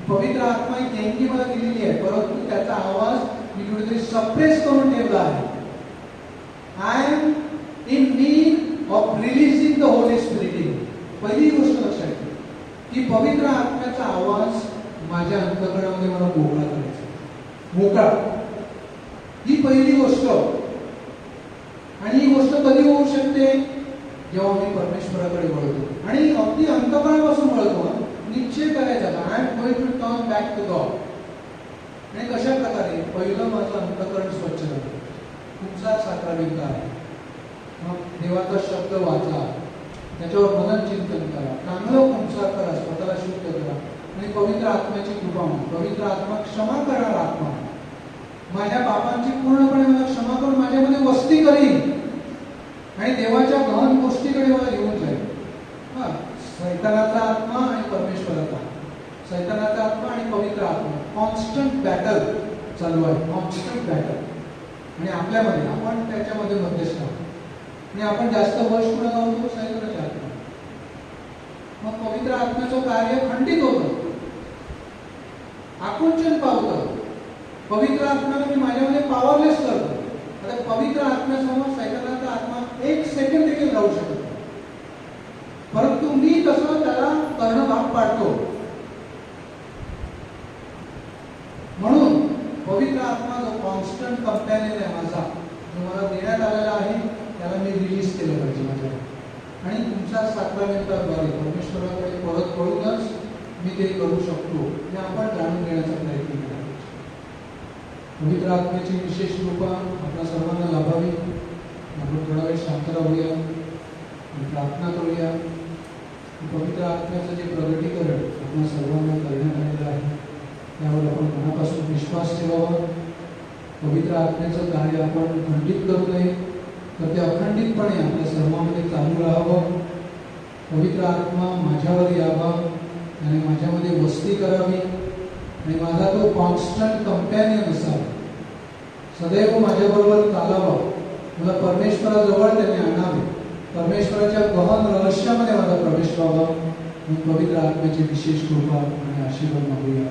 पवित्र आत्मा ही देणगी मला दिलेली आहे, परंतु त्याचा आवाज मी कुठेतरी सप्रेस करून ठेवला आहे. I am in need of releasing the Holy Spirit. पहिली गोष्ट लक्षात ठेवा की पवित्र आत्म्याचा आवाज माझ्या अंतःकरणामध्ये मला मोकळा करायचा, मोकळा. ही पहिली गोष्ट. आणि ही गोष्ट कधी होऊ शकते, जेव्हा मी परमेश्वराकडे वळतो आणि अगदी अंतःकरणापासून वळतो. निश्चय करायचा I am going to turn back to God. आणि कशा प्रकारे, पहिलं माझं अंतःकरण स्वच्छ झालं. तुमचा साखराविंद आहे. मग देवाचा शब्द वाचा, त्याच्यावर मनन चिंतन करा, चांगलं संसार करा, स्वतःला शुद्ध करा आणि पवित्र आत्म्याची कृपा म्हणा. पवित्र आत्मा क्षमा करणारा आत्मा आहे. माझ्या पापांची पूर्णपणे मला क्षमा करून माझ्यामध्ये वस्ती करीन आणि देवाच्या गहन गोष्टीकडे मला घेऊन जाईल. हा, सैतानाचा आत्मा आणि परमेश्वराचा, सैतानाचा आत्मा आणि पवित्र आत्मा कॉन्स्टंट बॅटल चालू आहे, कॉन्स्टंट बॅटल. आणि आपल्यामध्ये आपण त्याच्यामध्ये मध्यस्थ आहोत आणि आपण जास्त वर्ष कुणाला होतो, सैतानाच्या आत्मा. मग पवित्र आत्म्याचं कार्य खंडित होतं, आकुंचन पावतं. पवित्र आत्म्याला मी माझ्यामध्ये पॉवरलेस करतो. आता पवित्र आत्म्यासमोर सैतानाचा आत्मा एक सेकंड देखील राहू शकत नाही, परंतु मी तसं त्याला करणं भाग पाडतो. म्हणून पवित्र आत्मा जो कॉन्स्टंट कंपॅनियन आहे माझा, जो मला देण्यात आलेला आहे, त्याला मी रिलीज केलं पाहिजे माझ्याकडे. आणि तुमच्या साक्रामेंटाद्वारे परमेश्वराकडे परत पडूनच मी ते करू शकतो हे आपण जाणून घेण्याचा प्रयत्न केला पाहिजे. पवित्र आत्म्याची विशेष कृपा आपल्या सर्वांना लाभावी. आपण थोडा वेळ शांत राहूया आणि प्रार्थना करूया. पवित्र आत्म्याचं जे प्रगटीकरण आपण सर्वांना करण्यात आलेलं आहे त्यावर आपण मनापासून विश्वास ठेवावा. पवित्र आत्म्याचं कार्य आपण खंडित करू नये, तर ते अखंडितपणे आपल्या सर्वांमध्ये चालू राहावं. पवित्र आत्मा माझ्यावर यावा आणि माझ्यामध्ये वस्ती करावी आणि माझा तो कॉन्स्टंट कंपॅनियन असावा, सदैव माझ्याबरोबर चालावा. मला परमेश्वराजवळ त्याने आणावे, परमेश्वराच्या गहन रहस्यामध्ये माझा प्रवेश व्हावा. पवित्र आत्म्याची विशेष कृपा आणि आशीर्वाद मागूया.